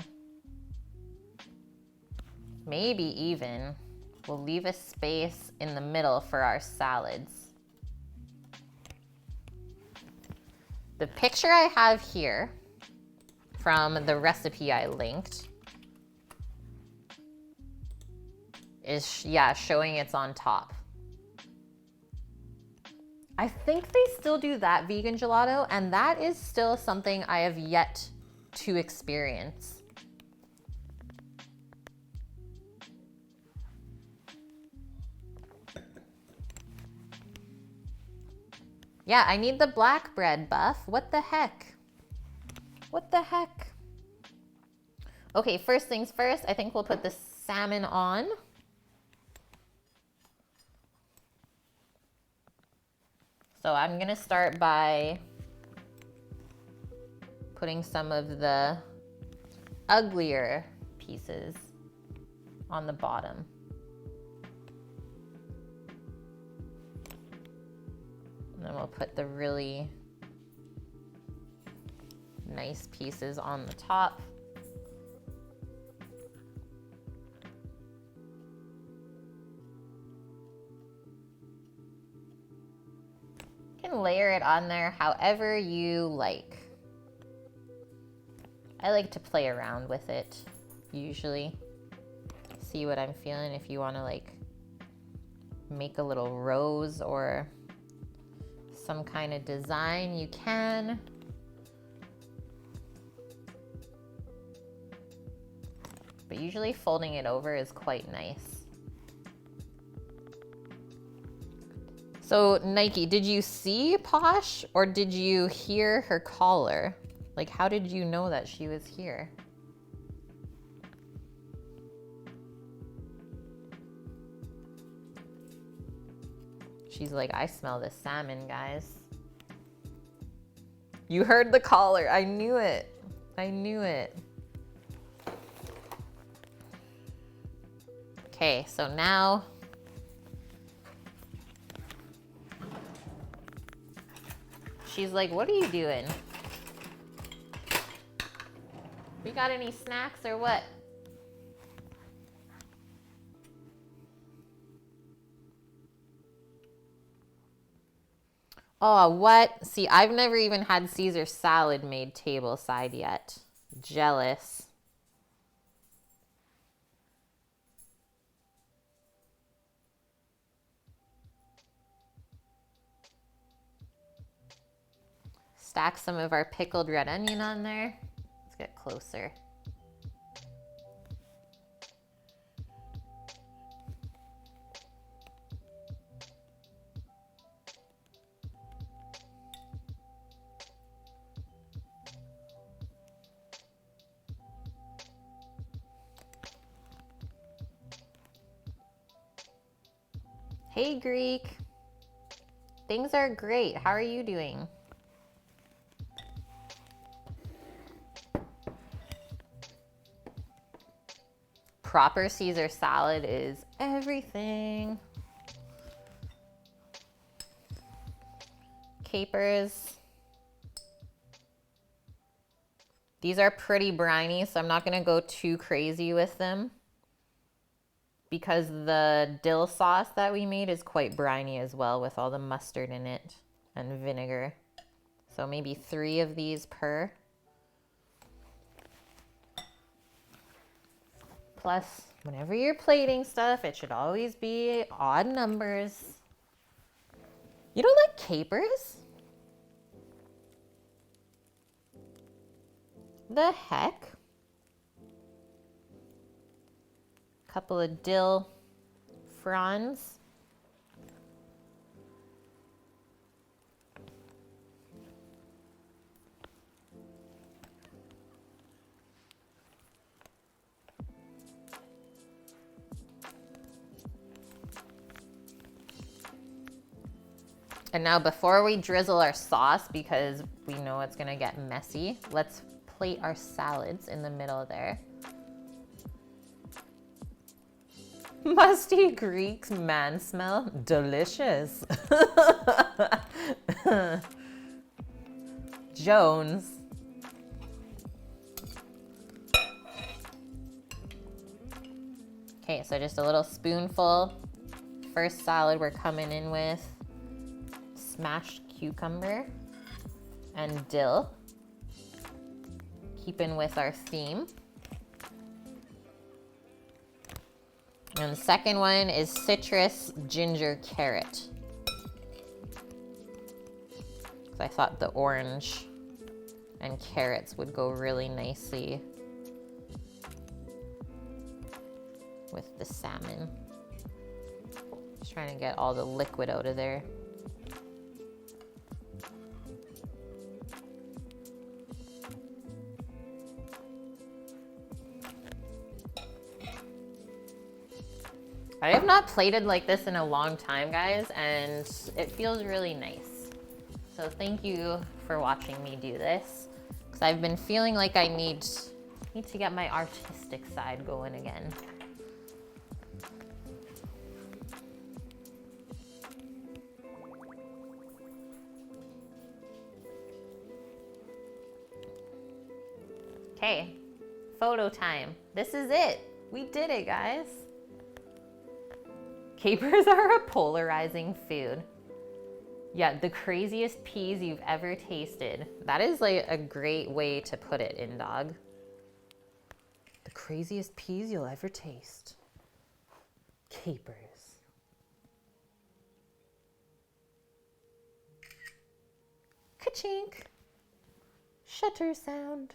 Maybe even we'll leave a space in the middle for our salads. The picture I have here from the recipe I linked is, yeah, showing it's on top. I think they still do that vegan gelato, and that is still something I have yet to experience. Yeah, I need the black bread, Buff. What the heck? What the heck? Okay, first things first, I think we'll put the salmon on. So I'm gonna start by putting some of the uglier pieces on the bottom. And then we'll put the really nice pieces on the top. You can layer it on there however you like. I like to play around with it usually. See what I'm feeling. If you want to like make a little rose or some kind of design, you can. But usually folding it over is quite nice. So Nike, did you see Posh or did you hear her caller? Like, how did you know that she was here? She's like, I smell the salmon, guys. You heard the caller. I knew it. I knew it. Okay, so now she's like, what are you doing? We got any snacks or what? Oh, what? See, I've never even had Caesar salad made table side yet. Jealous. Stack some of our pickled red onion on there. Let's get closer. Hey, Greek. Things are great. How are you doing? Proper Caesar salad is everything. Capers. These are pretty briny, so I'm not gonna go too crazy with them because the dill sauce that we made is quite briny as well with all the mustard in it and vinegar. So maybe 3 of these per. Plus, whenever you're plating stuff, it should always be odd numbers. You don't like capers? The heck? Couple of dill fronds. And now before we drizzle our sauce, because we know it's gonna get messy, let's plate our salads in the middle there. Musty Greek man smell, delicious. Jones. Okay, so just a little spoonful. First salad we're coming in with smashed cucumber and dill. Keeping with our theme. And the second one is citrus ginger carrot. So I thought the orange and carrots would go really nicely with the salmon. Just trying to get all the liquid out of there. I have not plated like this in a long time, guys, and it feels really nice. So thank you for watching me do this, because I've been feeling like I need to get my artistic side going again. Okay, photo time. This is it. We did it, guys. Capers are a polarizing food. Yeah, the craziest peas you've ever tasted. That is like a great way to put it, in dog. The craziest peas you'll ever taste. Capers. Ka-chink. Shutter sound.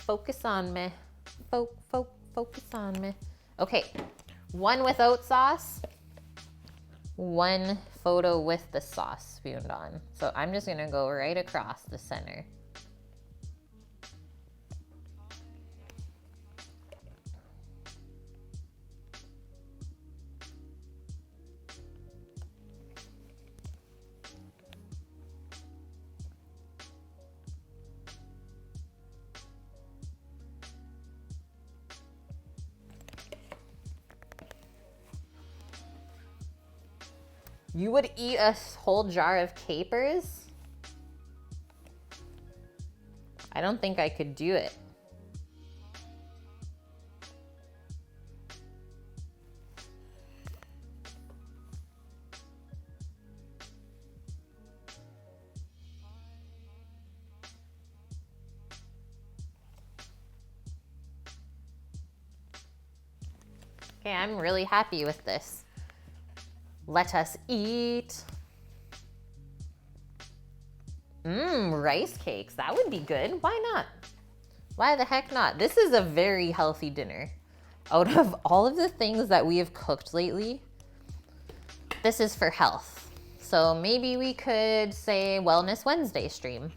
Focus on me. Focus on me. Okay, one without sauce, one photo with the sauce spooned on. So I'm just gonna go right across the center. You would eat a whole jar of capers? I don't think I could do it. Okay, I'm really happy with this. Let us eat. Rice cakes. That would be good. Why not? Why the heck not? This is a very healthy dinner. Out of all of the things that we have cooked lately, this is for health. So maybe we could say Wellness Wednesday stream.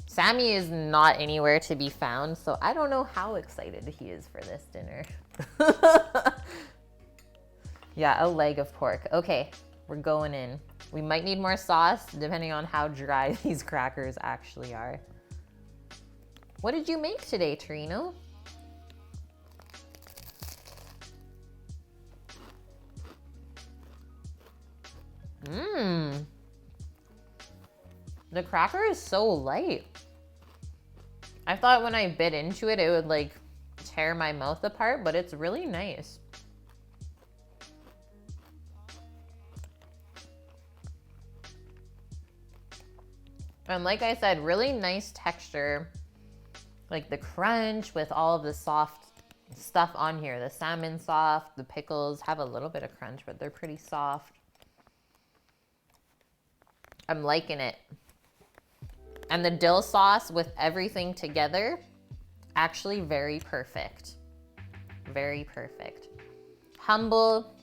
Sammy is not anywhere to be found, so I don't know how excited he is for this dinner. Yeah, a leg of pork. Okay, we're going in. We might need more sauce depending on how dry these crackers actually are. What did you make today, Torino? The cracker is so light. I thought when I bit into it, it would like tear my mouth apart, but it's really nice. And like I said, really nice texture. Like the crunch with all of the soft stuff on here. The salmon soft, the pickles have a little bit of crunch, but they're pretty soft. I'm liking it. And the dill sauce with everything together, actually very perfect. Very perfect. Humble.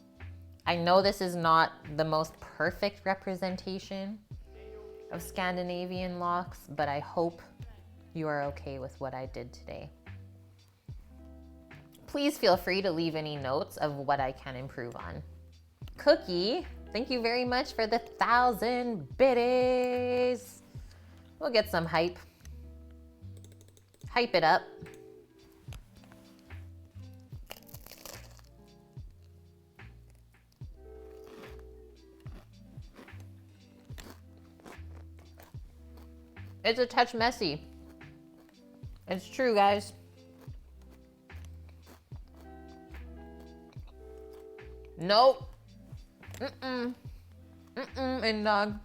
I know this is not the most perfect representation of Scandinavian lox, but I hope you are okay with what I did today. Please feel free to leave any notes of what I can improve on. Cookie, thank you very much for the 1,000 biddies. We'll get some hype. Hype it up. It's a touch messy. It's true, guys. Nope. And dog.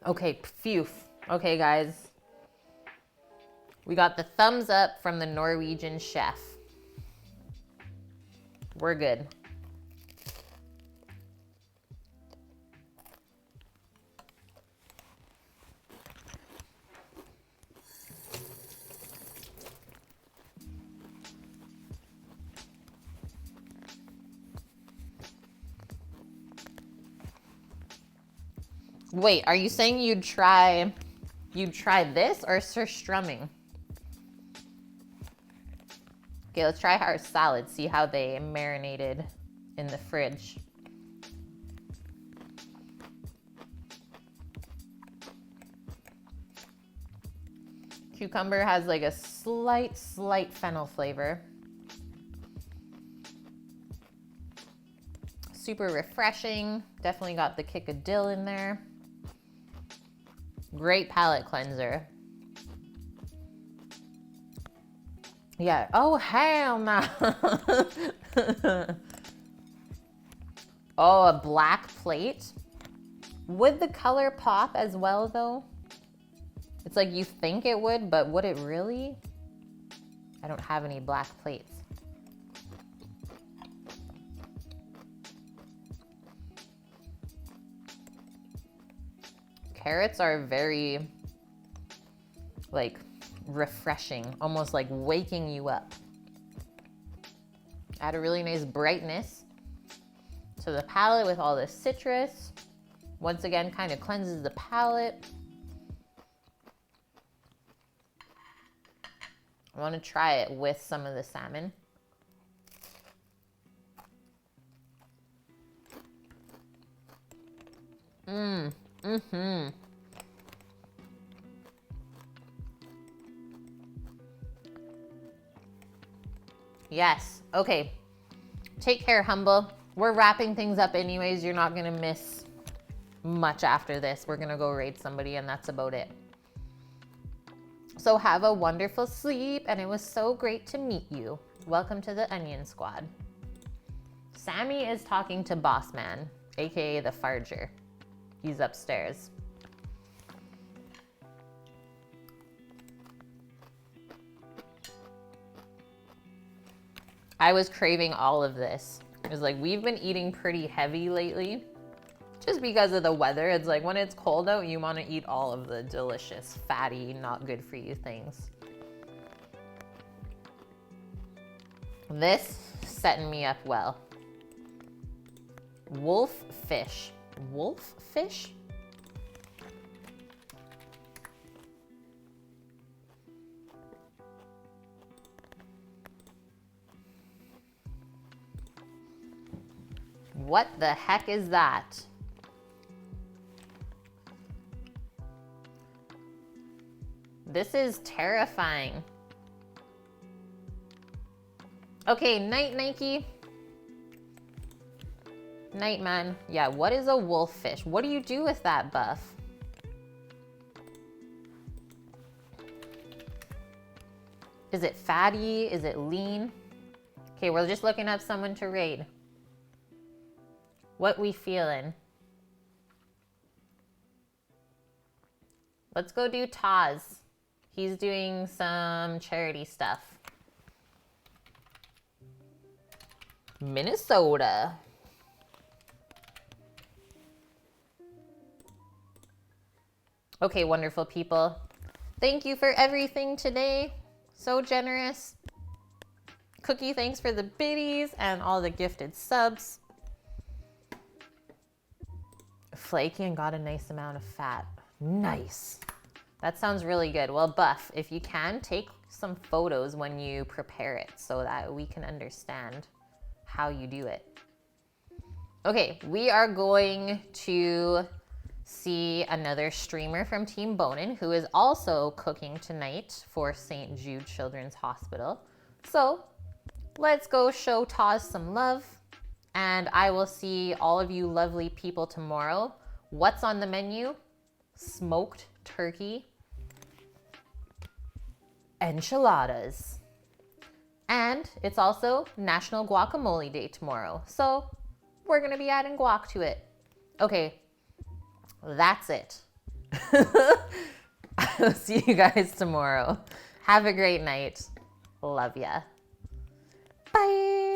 Okay, phew. Okay, guys. We got the thumbs up from the Norwegian chef. We're good. Wait, are you saying you'd try this or surstrumming? Okay, let's try our salad, see how they marinated in the fridge. Cucumber has like a slight fennel flavor. Super refreshing. Definitely got the kick of dill in there. Great palate cleanser. Yeah. Oh, hell no. Oh, a black plate. Would the color pop as well, though? It's like you think it would, but would it really? I don't have any black plates. Carrots are very, like, refreshing, almost like waking you up. Add a really nice brightness to the palate with all the citrus. Once again, kind of cleanses the palate. I want to try it with some of the salmon. Yes. Okay. Take care, Humble. We're wrapping things up anyways. You're not going to miss much after this. We're going to go raid somebody and that's about it. So have a wonderful sleep and it was so great to meet you. Welcome to the Onion Squad. Sammy is talking to Boss Man, aka the Farger. He's upstairs. I was craving all of this. It was like, we've been eating pretty heavy lately just because of the weather. It's like when it's cold out, you want to eat all of the delicious, fatty, not good for you things. This setting me up well. Wolf fish. Wolf fish? What the heck is that? This is terrifying. Okay, night, Nike. Night, man. Yeah, what is a wolf fish? What do you do with that, Buff? Is it fatty? Is it lean? Okay, we're just looking up someone to raid. What we feeling? Let's go do Taz. He's doing some charity stuff. Minnesota. Okay, wonderful people. Thank you for everything today. So generous. Cookie, thanks for the biddies and all the gifted subs. Flaky and got a nice amount of fat. Nice. That sounds really good. Well, Buff, if you can, take some photos when you prepare it so that we can understand how you do it. Okay, we are going to see another streamer from Team Bonin who is also cooking tonight for St. Jude Children's Hospital. So let's go show Taz some love. And I will see all of you lovely people tomorrow. What's on the menu? Smoked turkey, enchiladas. And it's also National Guacamole Day tomorrow. So we're gonna be adding guac to it. Okay, that's it. I'll see you guys tomorrow. Have a great night. Love ya. Bye.